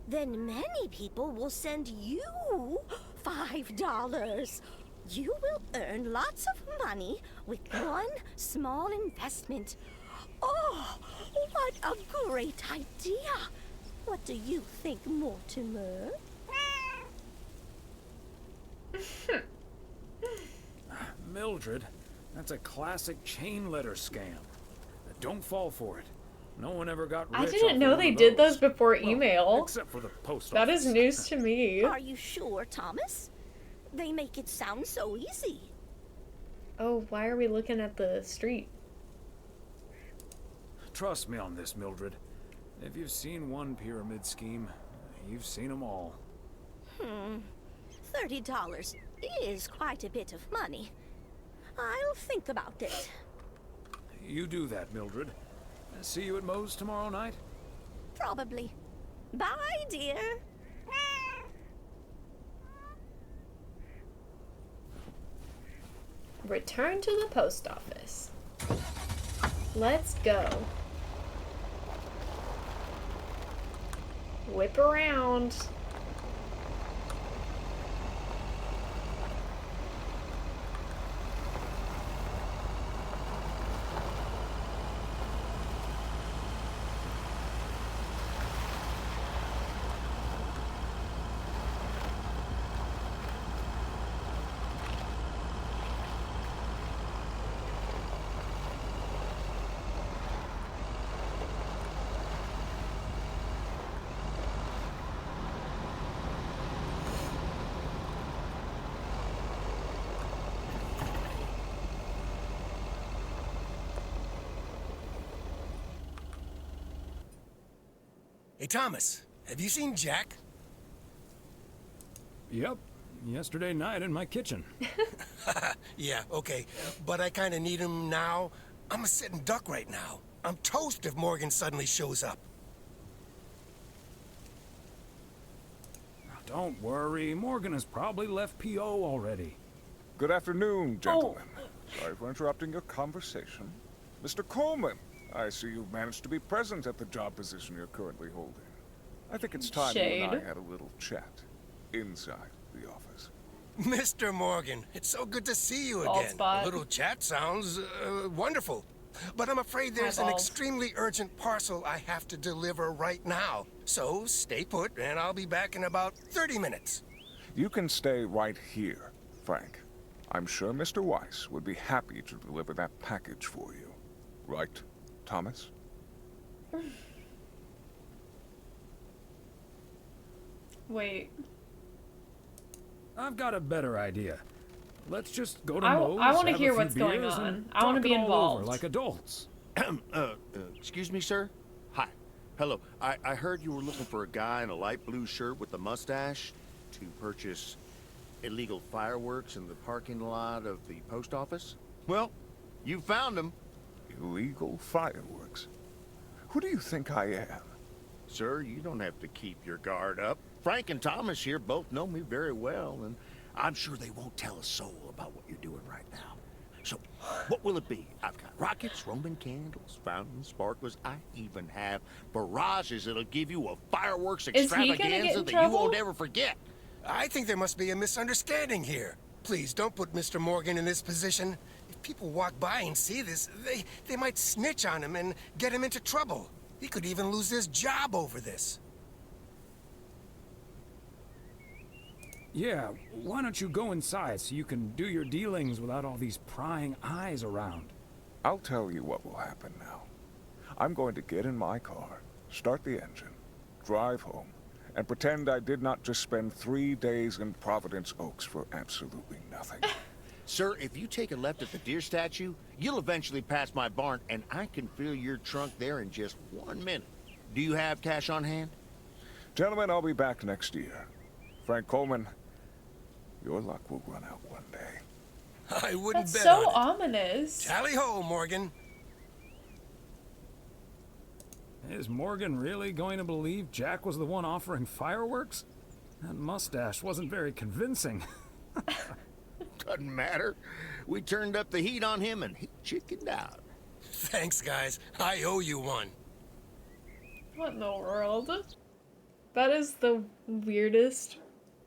Then many people will send you $5. You will earn lots of money with one small investment. Oh, what a great idea! What do you think, Mortimer? Mildred, that's a classic chain letter scam. Don't fall for it. No one ever got rich. I didn't off know of they one of did those those. before Well, email. except for the post That office. is news to me. Are you sure, Thomas? They make it sound so easy. Oh, why are we looking at the street? Trust me on this, Mildred. If you've seen one pyramid scheme, you've seen them all. $30 is quite a bit of money. I'll think about it. You do that, Mildred. See you at Moe's tomorrow night? Probably. Bye, dear. Return to the post office. Let's go. Whip around. Hey, Thomas, have you seen Jack? Yep. Yesterday night in my kitchen. Yeah, okay. But I kind of need him now. I'm a sitting duck right now. I'm toast if Morgan suddenly shows up. Don't worry. Morgan has probably left P.O. already. Good afternoon, gentlemen. Sorry for interrupting your conversation. Mr. Coleman, I see you've managed to be present at the job position you're currently holding. I think it's time you and I had a little chat inside the office. Mr. Morgan, it's so good to see you Bald again. spot. A little chat sounds wonderful. But I'm afraid there's an Eyeballs. extremely urgent parcel I have to deliver right now. So stay put, and I'll be back in about 30 minutes. You can stay right here, Frank. I'm sure Mr. Weiss would be happy to deliver that package for you. Right, Thomas? Wait. I've got a better idea. Let's just go to I Moe's, wanna have hear a few what's going beers, on. and I wanna talk be it all over involved. like adults. Excuse me, sir? Hi. Hello. I heard you were looking for a guy in a light blue shirt with a mustache to purchase illegal fireworks in the parking lot of the post office? Well, you found him. Illegal fireworks? Who do you think I am? Sir, you don't have to keep your guard up. Frank and Thomas here both know me very well, and I'm sure they won't tell a soul about what you're doing right now. So, what will it be? I've got rockets, Roman candles, fountains, sparklers. I even have barrages that'll give you a fireworks Is he gonna get extravaganza in that trouble? you won't ever forget. I think there must be a misunderstanding here. Please, don't put Mr. Morgan in this position. If people walk by and see this, they might snitch on him and get him into trouble. He could even lose his job over this. Yeah, why don't you go inside so you can do your dealings without all these prying eyes around? I'll tell you what will happen now. I'm going to get in my car, start the engine, drive home, and pretend I did not just spend 3 days in Providence Oaks for absolutely nothing. Sir, if you take a left at the deer statue, you'll eventually pass my barn, and I can fill your trunk there in just 1 minute. Do you have cash on hand? Gentlemen, I'll be back next year. Frank Coleman, your luck will run out one day. I wouldn't That's bet so on it. ominous. Tally ho, Morgan. Is Morgan really going to believe Jack was the one offering fireworks? That mustache wasn't very convincing. Doesn't matter. We turned up the heat on him and he chickened out. Thanks, guys. I owe you one. What in the world? That is the weirdest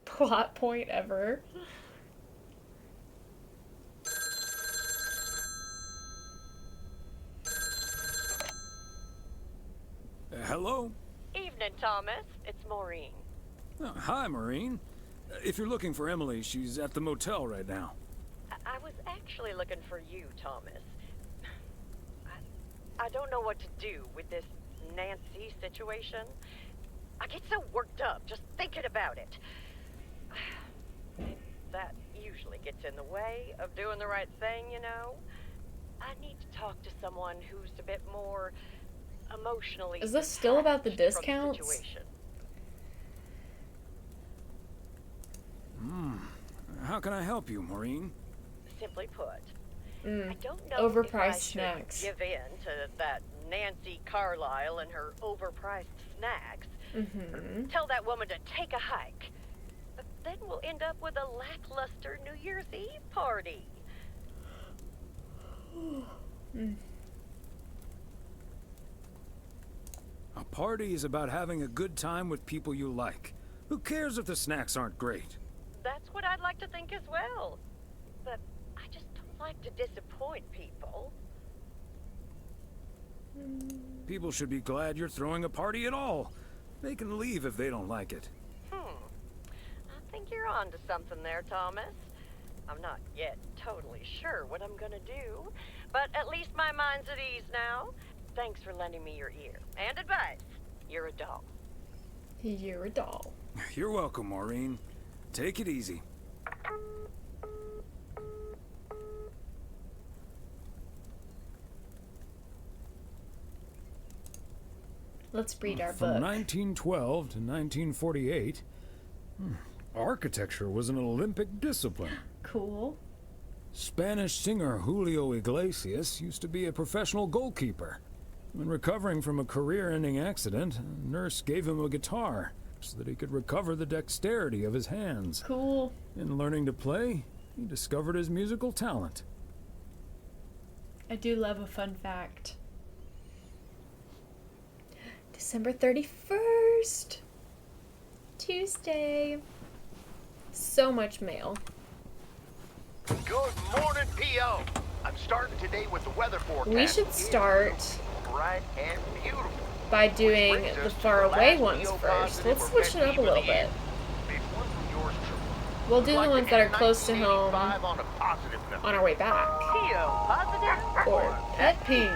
plot point ever. Hello? Evening, Thomas. It's Maureen. Oh, hi, Maureen. If you're looking for Emily, she's at the motel right now. I was actually looking for you, Thomas. I don't know what to do with this Nancy situation. I get so worked up just thinking about it. That usually gets in the way of doing the right thing, you know? I need to talk to someone who's a bit more emotionally. Is this still about the detached from discounts? situation. How can I help you, Maureen? Simply put, I don't know if I Overpriced should snacks. give in to that Nancy Carlisle and her overpriced snacks. Mm-hmm. Tell that woman to take a hike. But then we'll end up with a lackluster New Year's Eve party. A party is about having a good time with people you like. Who cares if the snacks aren't great? That's what I'd like to think as well. But I just don't like to disappoint people. People should be glad you're throwing a party at all. They can leave if they don't like it. I think you're on to something there, Thomas. I'm not yet totally sure what I'm gonna do, but at least my mind's at ease now. Thanks for lending me your ear and advice. You're a doll. You're a doll. You're welcome, Maureen. Take it easy. Let's read our From book. 1912 to 1948, architecture was an Olympic discipline. Cool. Spanish singer Julio Iglesias used to be a professional goalkeeper. When recovering from a career-ending accident, a nurse gave him a guitar so that he could recover the dexterity of his hands. Cool. In learning to play, he discovered his musical talent. I do love a fun fact. December 31st. Tuesday. So much mail. Good morning, P.O. I'm starting today with the weather forecast. We should start Bright and beautiful. by doing the faraway ones first. Let's switch it up a little bit. We'll do the ones that are close to home On a positive note. on our way back. P.O. positive? Or pet peeve.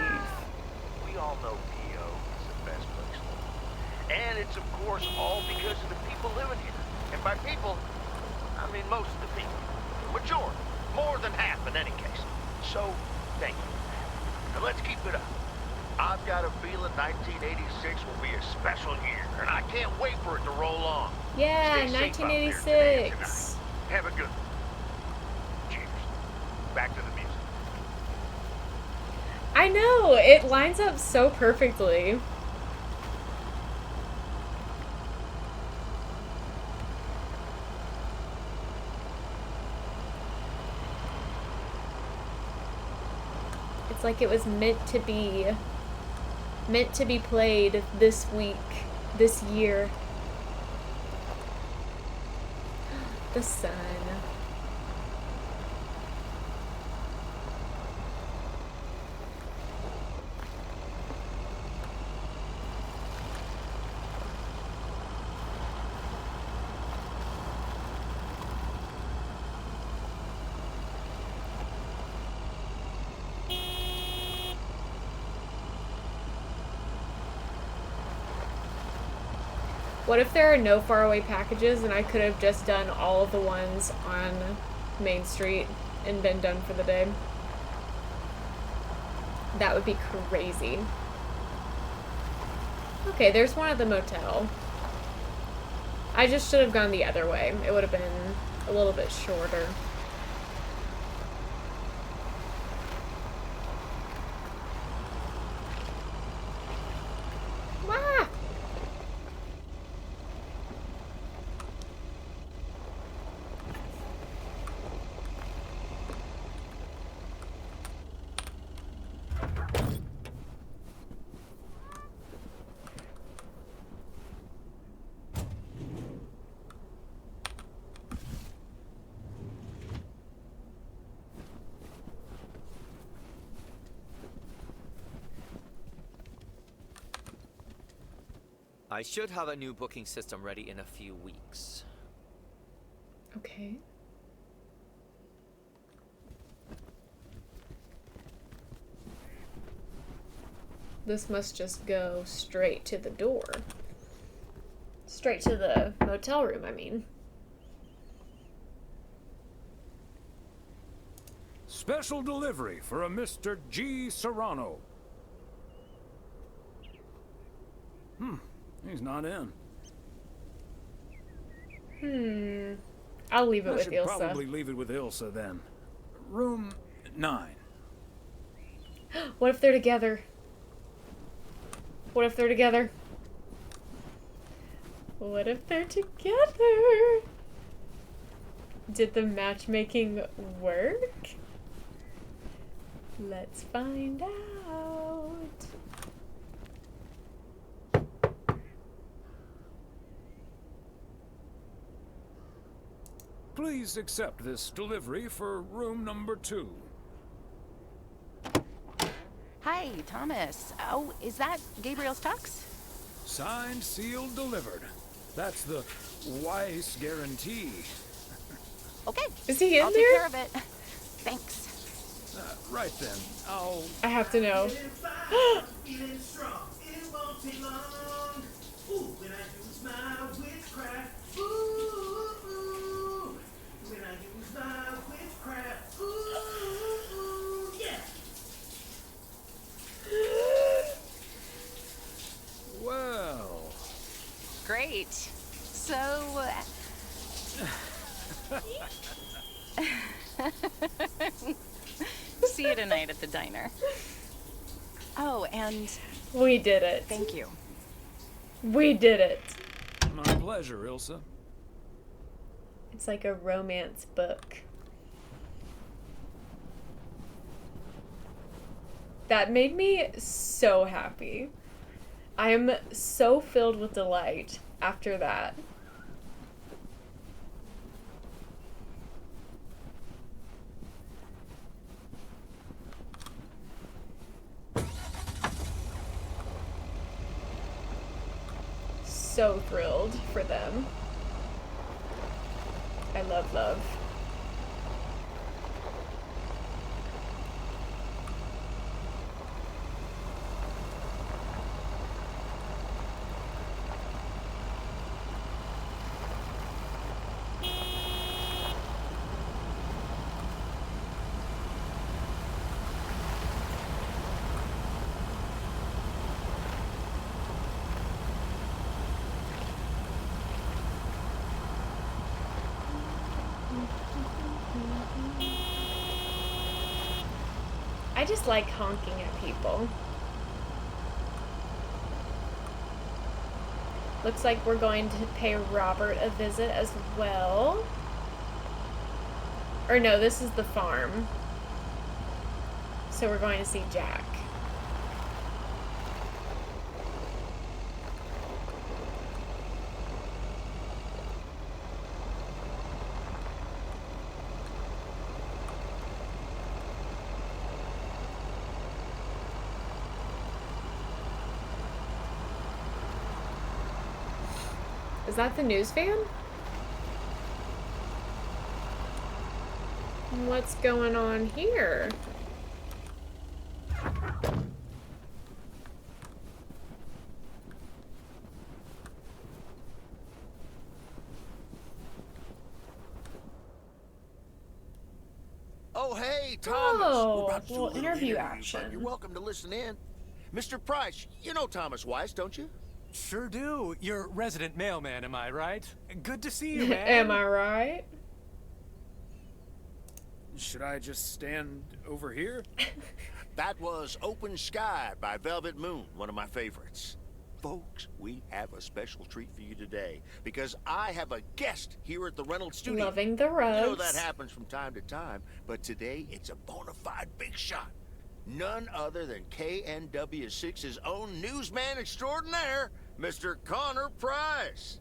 We all know P.O. is the best place to live. And it's, of course, all because of the people living here. And by people, I mean most of the people. Majority. More than half in any case. So, thank you. And let's keep it up. I've got a feeling 1986 will be a special year, and I can't wait for it to roll on. Yeah, Stay safe out there today and 1986. tonight. Have a good one. Cheers. Back to the music. I know, it lines up so perfectly. It's like it was meant to be played this week, this year. The sun. What if there are no faraway packages and I could have just done all of the ones on Main Street and been done for the day? That would be crazy. Okay, there's one at the motel. I just should have gone the other way. It would have been a little bit shorter. Wah! I should have a new booking system ready in a few weeks. Okay. This must just go straight to the door. Straight to the motel room, I mean. Special delivery for a Mr. G. Serrano. He's not in. I'll leave it I with should Ilsa. probably leave it with Ilsa then. Room 9. What if they're together? What if they're together? What if they're together? Did the matchmaking work? Let's find out. Please accept this delivery for room number 2. Hi, Thomas. Oh, is that Gabriel's tux? Signed, sealed, delivered. That's the Weiss guarantee. Okay. Is he in I'll there? take care of it. Thanks. Right then. I have to know. Feeling strong, it won't take long. Ooh, when I use my witchcraft. Ooh, when I use my witchcraft. Ooh, yeah. Well. Great. So, see you tonight at the diner. Oh, and We did it. thank you. We did it. My pleasure, Ilsa. It's like a romance book. That made me so happy. I am so filled with delight after that. So thrilled for them. I love love. I just like honking at people. Looks like we're going to pay Robert a visit as well. Or no, this is the farm. So we're going to see Jack. Is that the news van? What's going on here? Oh, hey, Thomas. Oh, We're about to do a little little interview but action. You're welcome to listen in. Mr. Price, you know Thomas Weiss, don't you? Sure do. You're resident mailman, am I right? Good to see you, man. Am I right? Should I just stand over here? That was Open Sky by Velvet Moon, one of my favorites. Folks, we have a special treat for you today because I have a guest here at the Reynolds Studio. Loving the You know rubs. that happens from time to time, but today it's a bona fide big shot. None other than KNW6's own newsman extraordinaire, Mr. Connor Price.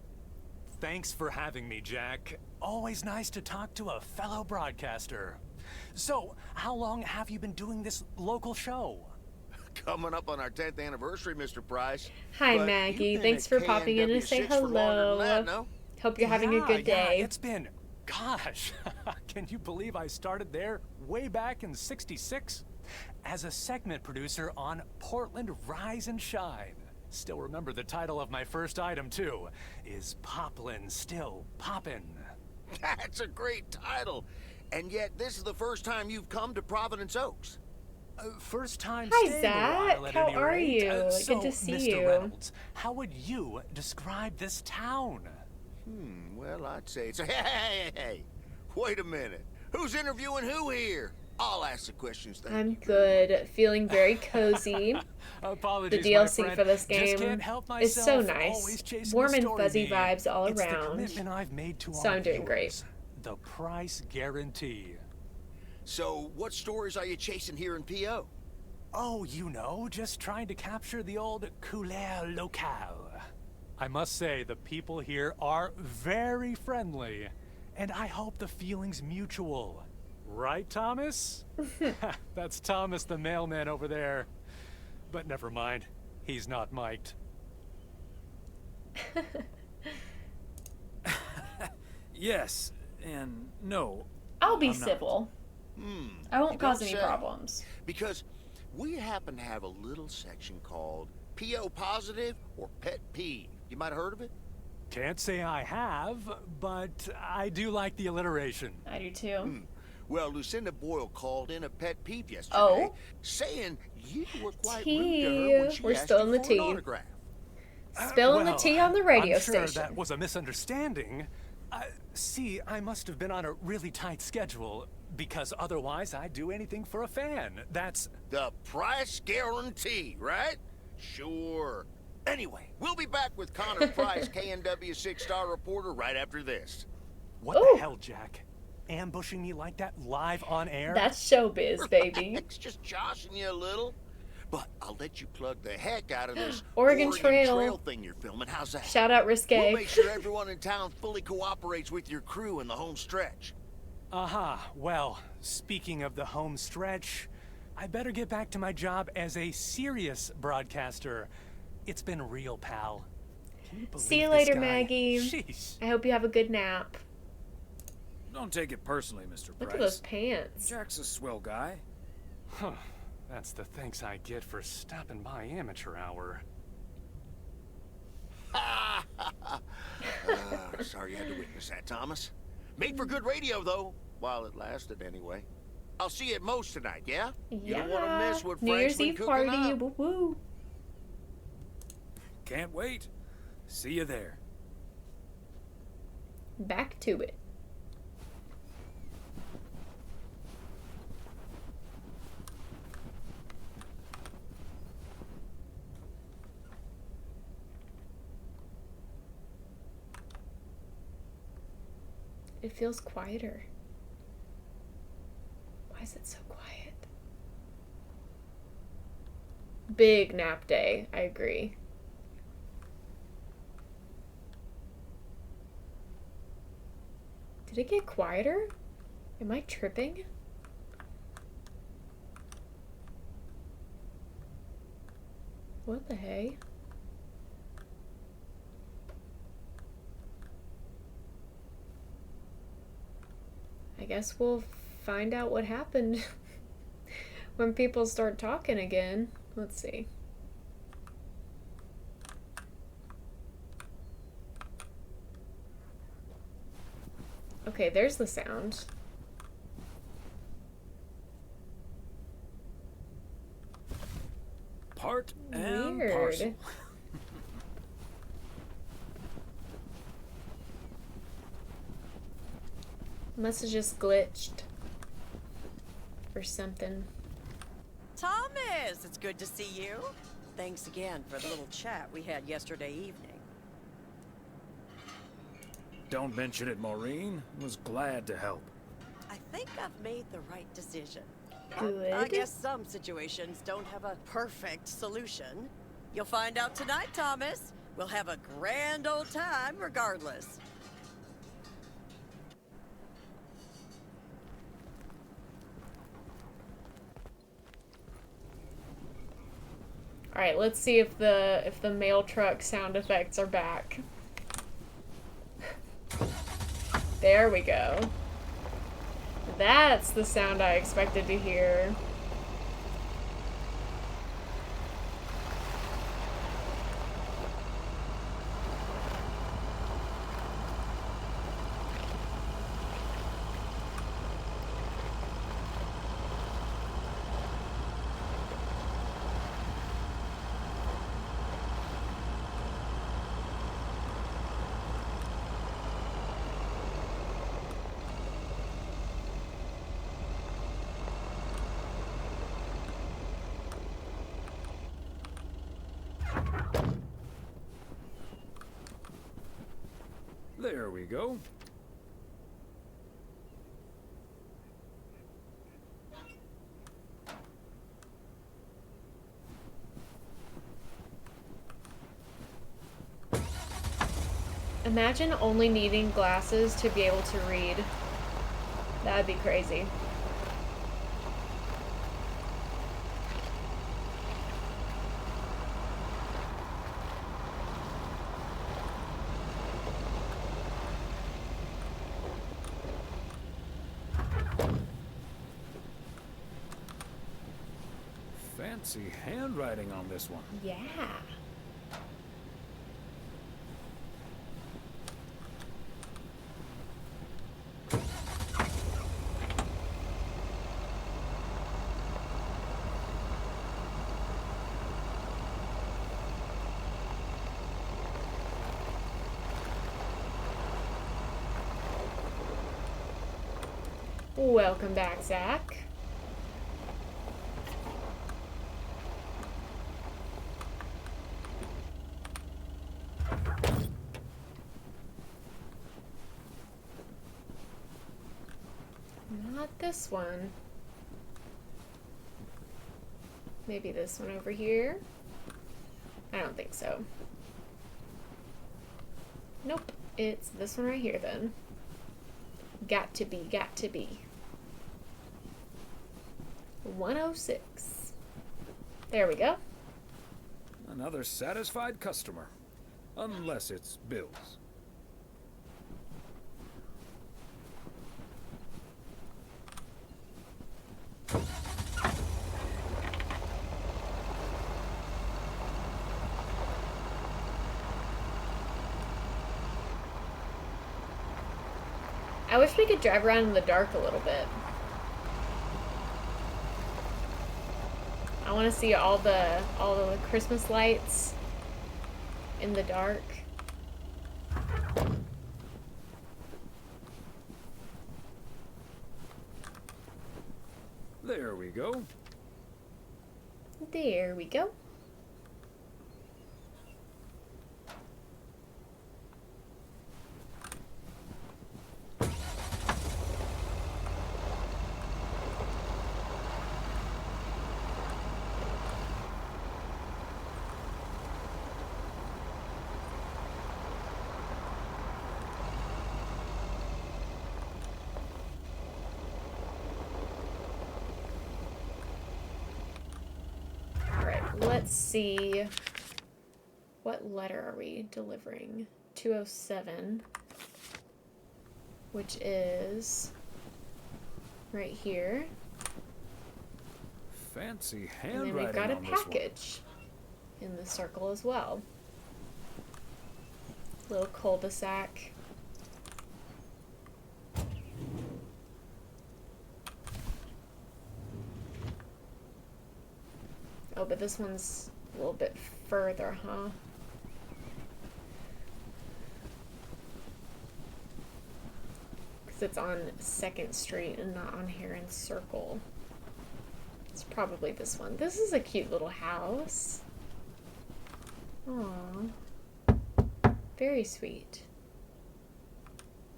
Thanks for having me, Jack. Always nice to talk to a fellow broadcaster. So, how long have you been doing this local show? Coming up on our 10th anniversary, Mr. Price. Hi, But Maggie. you've been Thanks at for popping in to say KNW6 for longer than hello. that, no? Hope you're having a good day. It's been gosh, can you believe I started there way back in '66? As a segment producer on Portland Rise and Shine. Still remember the title of my first item, too. Is Poplin Still Poppin'? That's a great title. And yet, this is the first time you've come to Providence Oaks. First time Hi, staying a Zach. while at How any are rate. you? So, Good to see Mr. you. Reynolds, how would you describe this town? Well, I'd say it's a... Hey. Wait a minute. Who's interviewing who here? I'll ask the questions. I'm good. Feeling very cozy. Apologies, the my DLC friend. for this Just game can't help is so myself. nice. Always chasing Warm the and story fuzzy beat. vibes all It's the around. commitment I've made to So our I'm doing viewers. great. The price guarantee. So, what stories are you chasing here in P.O.? Oh, you know, just trying to capture the old couleur locale. I must say, the people here are very friendly, and I hope the feeling's mutual. Right, Thomas? That's Thomas the mailman over there. But never mind, he's not mic'd. Yes, and no. I'll be I'm not. civil. I won't cause any problems. Because we happen to have a little section called P.O. Positive or Pet Peeve. You might have heard of it? Can't say I have, but I do like the alliteration. I do too. Well, Lucinda Boyle called in a pet peeve yesterday, Oh? saying you were quite rude Tea. to her when she We're asked spilling you the for an tea. autograph. Spilling the Well, tea on the radio I'm sure station. that was a misunderstanding. See, I must have been on a really tight schedule, because otherwise I'd do anything for a fan. That's... The price guarantee, right? Sure. Anyway, we'll be back with Connor Price, KNW 6-star reporter, right after this. What the hell, Jack? Ambushing me like that live on air? That's showbiz, baby. It's just joshing you a little. But I'll let you plug the heck out of this Oregon Trail. thing you're filming. How's that? Shout out Risque. We'll make sure everyone in town fully cooperates with your crew in the home stretch. Well, speaking of the home stretch, I better get back to my job as a serious broadcaster. It's been real, pal. Can you believe See you this later, guy? Maggie. Sheesh. I hope you have a good nap. Don't take it personally, Mr. Look Price. at those pants. Jack's a swell guy. Huh. That's the thanks I get for stopping by amateur hour. Sorry you had to witness that, Thomas. Made for good radio, though, while it lasted anyway. I'll see you at Moe's tonight, yeah? You don't want to miss what New Frank's Year's been Eve cooking party. up. Woo woo. Can't wait. See you there. Back to it. It feels quieter. Why is it so quiet? Big nap day, I agree. Did it get quieter? Am I tripping? What the hey? I guess we'll find out what happened when people start talking again. Let's see. Okay, there's the sound. Part and Weird. parcel. Must have just glitched. Or something. Thomas, it's good to see you. Thanks again for the little chat we had yesterday evening. Don't mention it, Maureen. Was glad to help. I think I've made the right decision. Good. I guess some situations don't have a perfect solution. You'll find out tonight, Thomas. We'll have a grand old time regardless. All right, let's see if the mail truck sound effects are back. There we go. That's the sound I expected to hear. There we go. Imagine only needing glasses to be able to read. That'd be crazy. Fancy handwriting on this one. Yeah. Welcome back, Zach. Not this one. Maybe this one over here? I don't think so. Nope, it's this one right here then. Got to be, got to be. 106. There we go. Another satisfied customer. Unless it's Bill's. I wish we could drive around in the dark a little bit. I want to see all the Christmas lights in the dark. There we go. There we go. Let's see. What letter are we delivering? 207, which is right here. Fancy And handwriting then we've got a on this one. package in the circle as well. Little cul-de-sac. Oh, but this one's a little bit further, huh? Because it's on 2nd Street and not on Heron Circle. It's probably this one. This is a cute little house. Aww. Very sweet.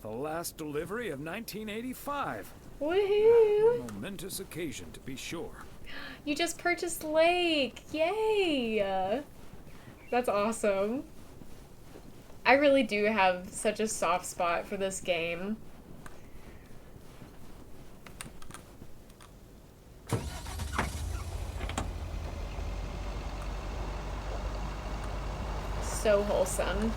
The last delivery of 1985. Woohoo! Momentous occasion, to be sure. You just purchased Lake! Yay! That's awesome. I really do have such a soft spot for this game. So wholesome.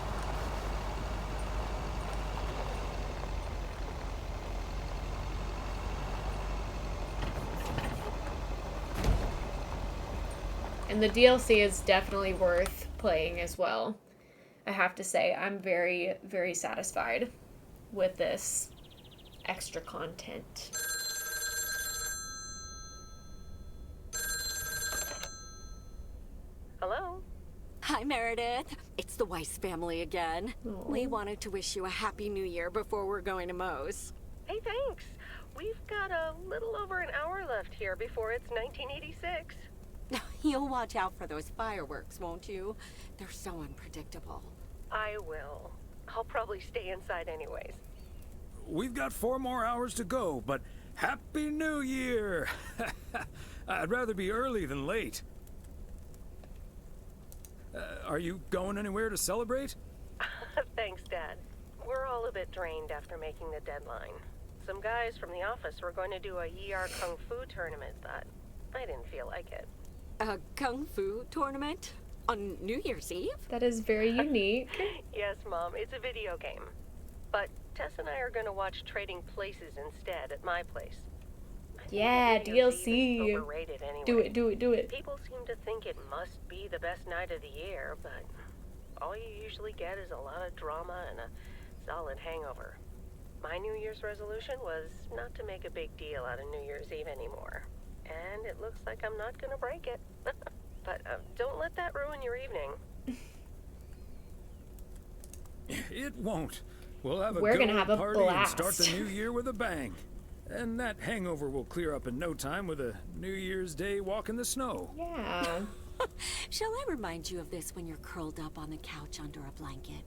And the DLC is definitely worth playing as well. I have to say, I'm very, very satisfied with this extra content. Hello? Hi, Meredith. It's the Weiss family again. We wanted to wish you a happy new year before we're going to Moe's. Hey, thanks. We've got a little over an hour left here before it's 1986. You'll watch out for those fireworks, won't you? They're so unpredictable. I will. I'll probably stay inside anyways. We've got 4 more hours to go, but Happy New Year! I'd rather be early than late. Are you going anywhere to celebrate? Thanks, Dad. We're all a bit drained after making the deadline. Some guys from the office were going to do a ER Kung Fu tournament, but I didn't feel like it. A Kung Fu tournament? On New Year's Eve? That is very unique. Yes, Mom, it's a video game. But Tess and I are going to watch Trading Places instead at my place. Yeah, DLC. Overrated anyway. Do it, do it, do it. People seem to think it must be the best night of the year, but all you usually get is a lot of drama and a solid hangover. My New Year's resolution was not to make a big deal out of New Year's Eve anymore. And it looks like I'm not going to break it. But don't let that ruin your evening. It won't. We'll have a We're gonna have a party blast. and start the new year with a bang. And that hangover will clear up in no time with a New Year's Day walk in the snow. Yeah. Shall I remind you of this when you're curled up on the couch under a blanket?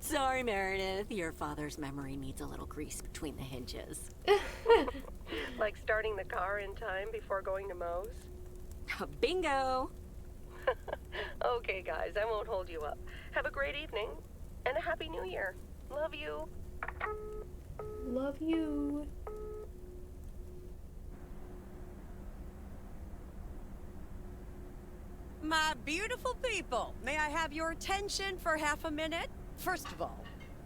Sorry, Meredith. Your father's memory needs a little grease between the hinges. Like starting the car in time before going to Moe's? Bingo! Okay, guys, I won't hold you up. Have a great evening, and a Happy New Year. Love you. Love you. My beautiful people, may I have your attention for half a minute? First of all,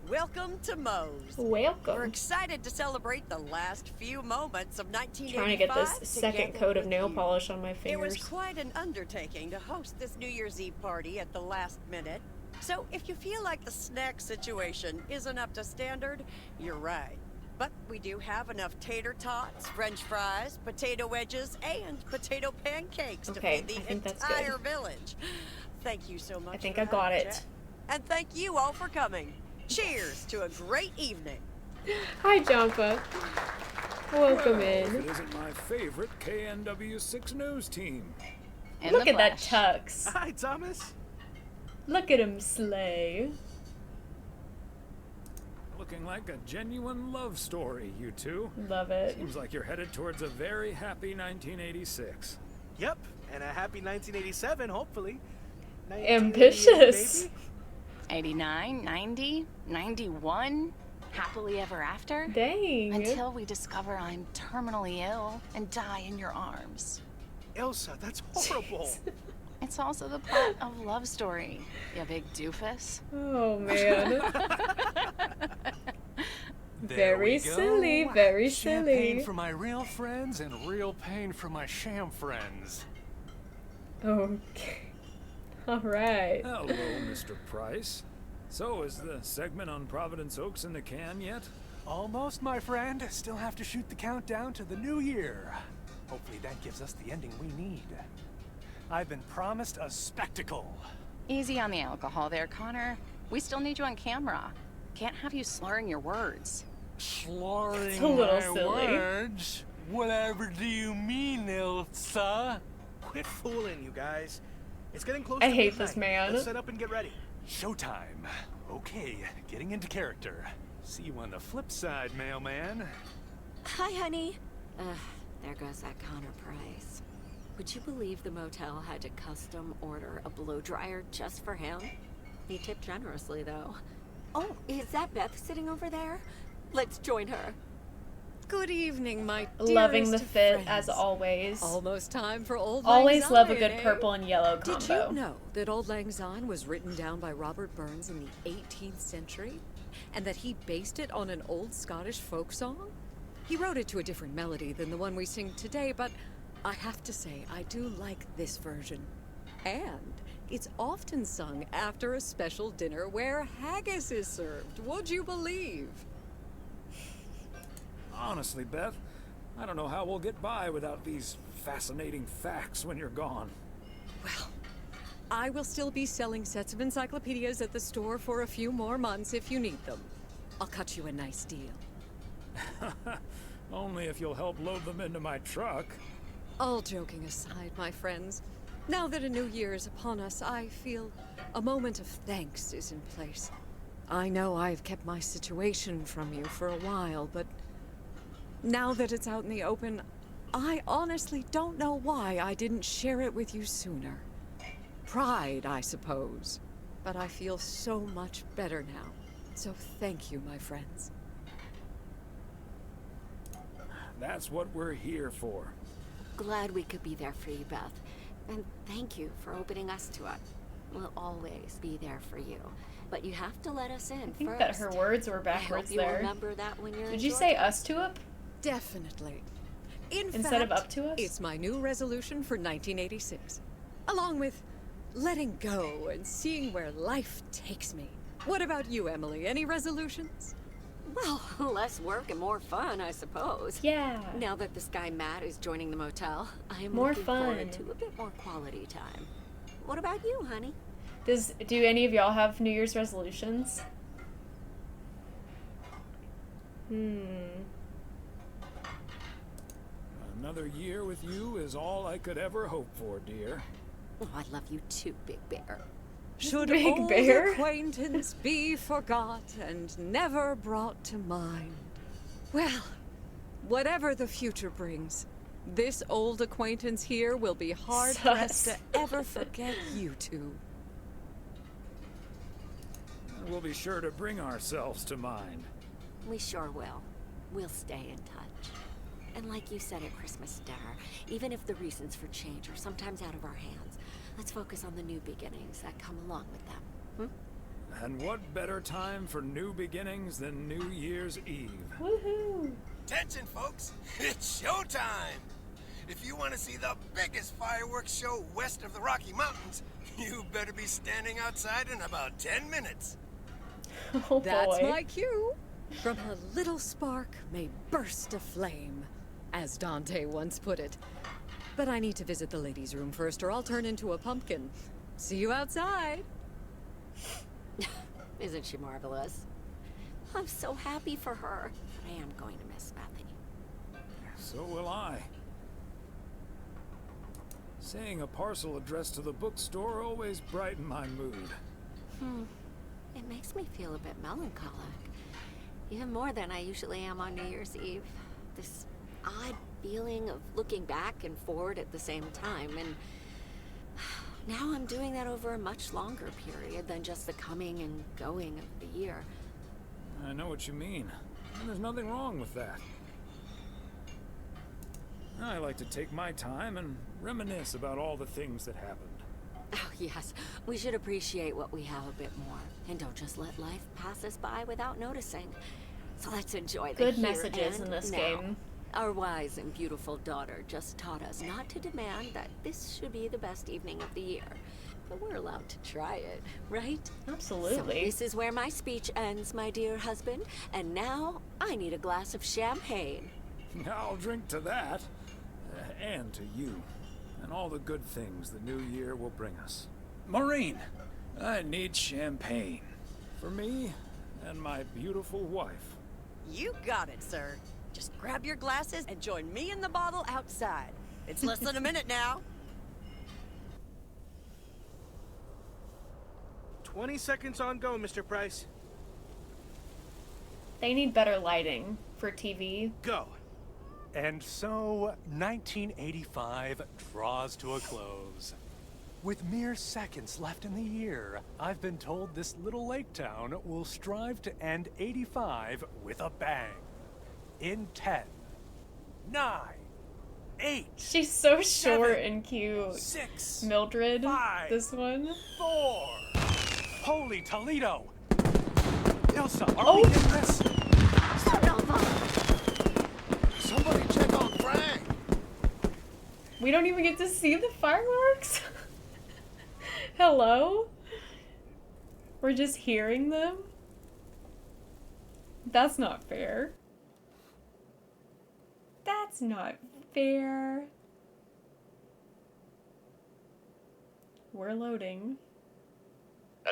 welcome to Moe's. Welcome. We're excited to celebrate the last few moments of 1985. Trying to get this second together coat of with nail you. polish on my It was fingers. quite an undertaking to host this New Year's Eve party at the last minute. So if you feel like the snack situation isn't up to standard, you're right. But we do have enough tater tots, french fries, potato wedges, and potato pancakes Okay, to I feed think the that's good. entire village. Thank you so much. I think for I got that, it. Jack. And thank you all for coming. Cheers to a great evening. Hi, Jampa. Welcome Well, in. It isn't my favorite KNW6 news team. Look at that tux. Hi, Thomas. Look at him slay. Looking like a genuine love story, you two. Love it. Seems like you're headed towards a very happy 1986. Yep, and a happy 1987, hopefully. Ambitious. 89, 90, 91, happily ever after. Dang. Until we discover I'm terminally ill and die in your arms. Elsa, that's horrible. It's also the plot of Love Story, you big doofus. Oh, man. There Very we go. silly, very Champagne silly. for my real friends and real pain for my sham friends. Okay. All right. Hello, Mr. Price. So, is the segment on Providence Oaks in the can yet? Almost, my friend. Still have to shoot the countdown to the new year. Hopefully that gives us the ending we need. I've been promised a spectacle. Easy on the alcohol there, Connor. We still need you on camera. Can't have you slurring your words. Slurring It's a little my silly. words? Whatever do you mean, Ilsa? Quit fooling, you guys. It's getting close I to hate midnight. this man. Let's set up and get ready. Showtime. Okay, getting into character. See you on the flip side, mailman. Hi, honey. There goes that Connor Price. Would you believe the motel had to custom order a blow dryer just for him? He tipped generously, though. Oh, is that Beth sitting over there? Let's join her. Good evening, my Loving the dearest fit friends. as always. Almost time for Old Always Lang love a Syne, good eh? purple and yellow combo. Did you know that Old Lang Syne was written down by Robert Burns in the 18th century? And that he based it on an old Scottish folk song? He wrote it to a different melody than the one we sing today, but I have to say, I do like this version. And it's often sung after a special dinner where haggis is served. Would you believe? Honestly, Beth, I don't know how we'll get by without these fascinating facts when you're gone. Well, I will still be selling sets of encyclopedias at the store for a few more months if you need them. I'll cut you a nice deal. Only if you'll help load them into my truck. All joking aside, my friends, now that a new year is upon us, I feel a moment of thanks is in place. I know I've kept my situation from you for a while, but now that it's out in the open, I honestly don't know why I didn't share it with you sooner. Pride, I suppose. But I feel so much better now. So thank you, my friends. That's what we're here for. Glad we could be there for you, Beth. And thank you for opening us to it. We'll always be there for you. But you have to let us in I think first. that her words were backwards I hope you there. remember that when you're Did in you say Georgia. us to up? Definitely. Instead of up to us? It's my new resolution for 1986. Along with letting go and seeing where life takes me. What about you, Emily? Any resolutions? Well, less work and more fun, I suppose. Yeah. Now that this guy Matt is joining the motel, I am More looking fun. forward to a bit more quality time. What about you, honey? Do any of y'all have New Year's resolutions? Another year with you is all I could ever hope for, dear. Oh, I love you too, Big Bear. Should Big old Bear? acquaintance be forgot and never brought to mind? Well, whatever the future brings, this old acquaintance here will be hard-pressed to ever forget you two. We'll be sure to bring ourselves to mind. We sure will. We'll stay in touch. And like you said at Christmas dinner, even if the reasons for change are sometimes out of our hands, let's focus on the new beginnings that come along with them. And what better time for new beginnings than New Year's Eve? Woohoo! Attention, folks. It's showtime. If you want to see the biggest fireworks show west of the Rocky Mountains, you better be standing outside in about 10 minutes. Oh, That's boy. my cue. From a little spark may burst a flame, as Dante once put it. But I need to visit the ladies' room first, or I'll turn into a pumpkin. See you outside. Isn't she marvelous? I'm so happy for her. But I am going to miss Bethany. So will I. Seeing a parcel addressed to the bookstore always brightened my mood. It makes me feel a bit melancholic. Even more than I usually am on New Year's Eve. This odd feeling of looking back and forward at the same time, and now I'm doing that over a much longer period than just the coming and going of the year. I know what you mean. And there's nothing wrong with that. I like to take my time and reminisce about all the things that happened. Oh, yes. We should appreciate what we have a bit more. And don't just let life pass us by without noticing. So let's enjoy the Good here messages and in this now. game. Our wise and beautiful daughter just taught us not to demand that this should be the best evening of the year. But we're allowed to try it, right? Absolutely. So this is where my speech ends, my dear husband. And now I need a glass of champagne. I'll drink to that. And to you. And all the good things the new year will bring us. Maureen, I need champagne. For me and my beautiful wife. You got it, sir. Just grab your glasses and join me in the bottle outside. It's less than a minute now. 20 seconds on go, Mr. Price. They need better lighting for TV. Go. And so, 1985 draws to a close. With mere seconds left in the year, I've been told this little lake town will strive to end 85 with a bang. In 10, 9, 8. She's so short 7, and cute. 6, Mildred, 5, this one. 4. Holy Toledo! Ilsa, are Oh. we in this? Somebody check on Frank. We don't even get to see the fireworks? Hello? We're just hearing them? That's not fair. That's not fair. We're loading.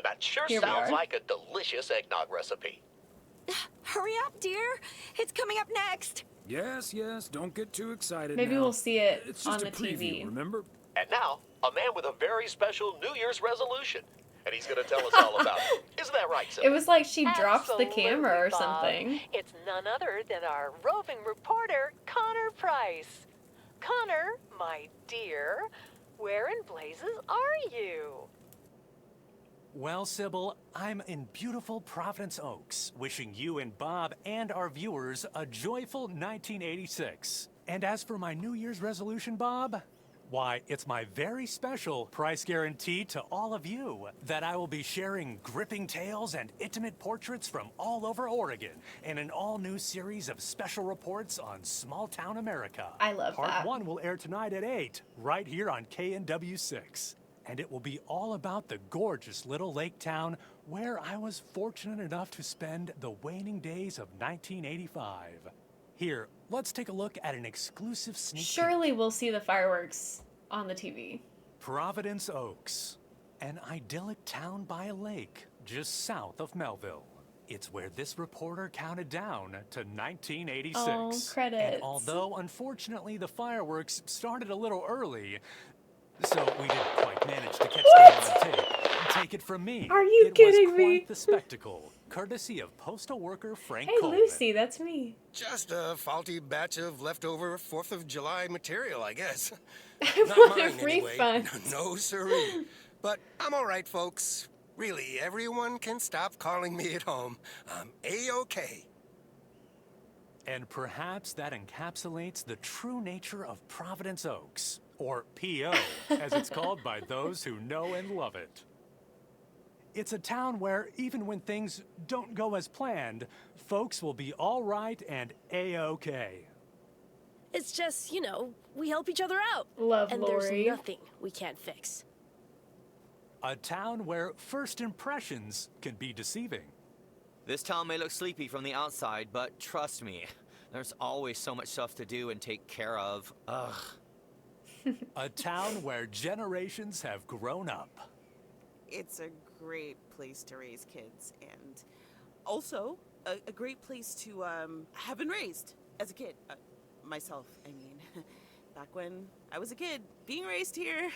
That sure Here we sounds are. like a delicious eggnog recipe. Hurry up, dear. It's coming up next. Yes, yes, don't get too excited Maybe now. we'll see it It's on just the a preview, TV. remember? And now, a man with a very special New Year's resolution. And he's going to tell us all about it. Isn't that right, Sybil? It was like she dropped the Absolutely, camera or Bob. something. It's none other than our roving reporter, Connor Price. Connor, my dear, where in blazes are you? Well, Sybil, I'm in beautiful Providence Oaks, wishing you and Bob and our viewers a joyful 1986. And as for my New Year's resolution, Bob, why, it's my very special price guarantee to all of you that I will be sharing gripping tales and intimate portraits from all over Oregon in an all-new series of special reports on small-town America. I love Part that. 1 will air tonight at 8, right here on KNW6. And it will be all about the gorgeous little lake town where I was fortunate enough to spend the waning days of 1985. Here, let's take a look at an exclusive sneak peek. Surely we'll see the fireworks on the TV. Providence Oaks, an idyllic town by a lake just south of Melville. It's where this reporter counted down to 1986. Oh, credits. And although, unfortunately, the fireworks started a little early, so we didn't quite manage to catch them on tape. Take it from me. Are you it kidding was me? quite the spectacle, courtesy of postal worker Frank Hey, Coleman. Lucy, that's me. Just a faulty batch of leftover 4th of July material, I guess. I Not want a mine, anyway. refund. No, siree. But I'm all right, folks. Really, everyone can stop calling me at home. I'm A-OK. And perhaps that encapsulates the true nature of Providence Oaks, or P.O., as it's called by those who know and love it. It's a town where, even when things don't go as planned, folks will be all right and A-OK. It's just, you know, we help each other out. Love and Lori. there's nothing we can't fix. A town where first impressions can be deceiving. This town may look sleepy from the outside, but trust me, there's always so much stuff to do and take care of. Ugh. A town where generations have grown up. It's a great place to raise kids, and also a great place to have been raised as a kid. Myself, I mean, back when I was a kid, being raised here.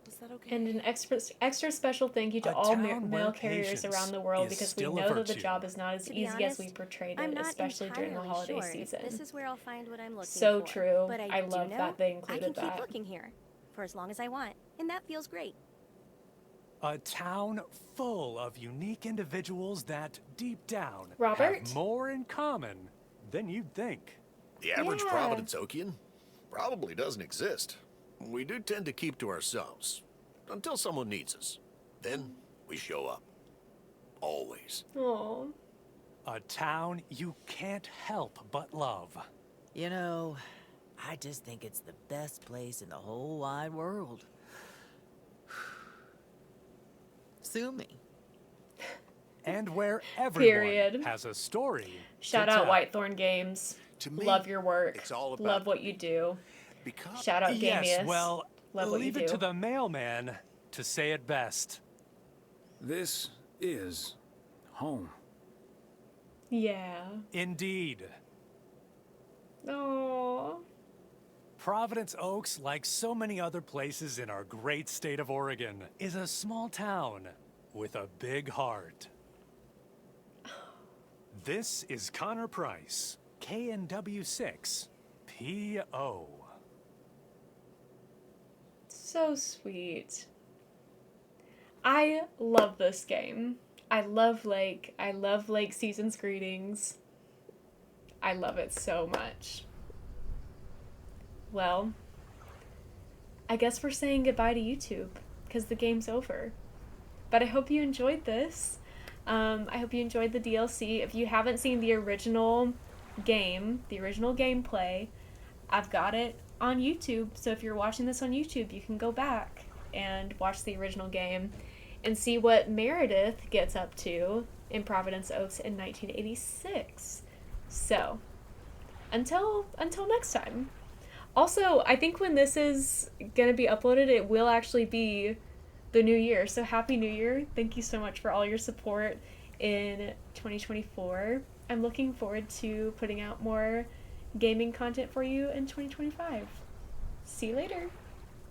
Is that okay? And an extra special thank you to A all town where mail carriers patience around the world is because we still a know that the virtue. job is not as To be easy as we honest, portrayed I'm it, not especially during the entirely holiday sure if season. This is where I'll find what I'm looking So for. true. But I do love know that they I included can that. keep looking here for as long as I want, and that feels great. A town full of unique individuals that, deep down, Robert? have more in common than you'd think. The average Yeah. Providence Okian probably doesn't exist. We do tend to keep to ourselves until someone needs us. Then we show up. Always. Aww. A town you can't help but love. You know, I just think it's the best place in the whole wide world. Sue me. And where everyone Period. has a story. Shout to out tell. Whitethorn Games. To me, Love your work. it's all about Love what you do. Because Shout out Yes, Gamius. well, Love what you leave do. it to the mailman to say it best. This is home. Yeah. Indeed. Oh. Providence Oaks, like so many other places in our great state of Oregon, is a small town with a big heart. This is Connor Price, KNW6, PO. So sweet. I love this game. I love Lake. I love Lake Season's Greetings. I love it so much. Well, I guess we're saying goodbye to YouTube because the game's over. But I hope you enjoyed this. I hope you enjoyed the DLC. If you haven't seen the original game, the original gameplay, I've got it on YouTube. So if you're watching this on YouTube, you can go back and watch the original game and see what Meredith gets up to in Providence Oaks in 1986. So, until next time. Also, I think when this is going to be uploaded, it will actually be the new year. So Happy New Year. Thank you so much for all your support in 2024. I'm looking forward to putting out more gaming content for you in 2025. See you later.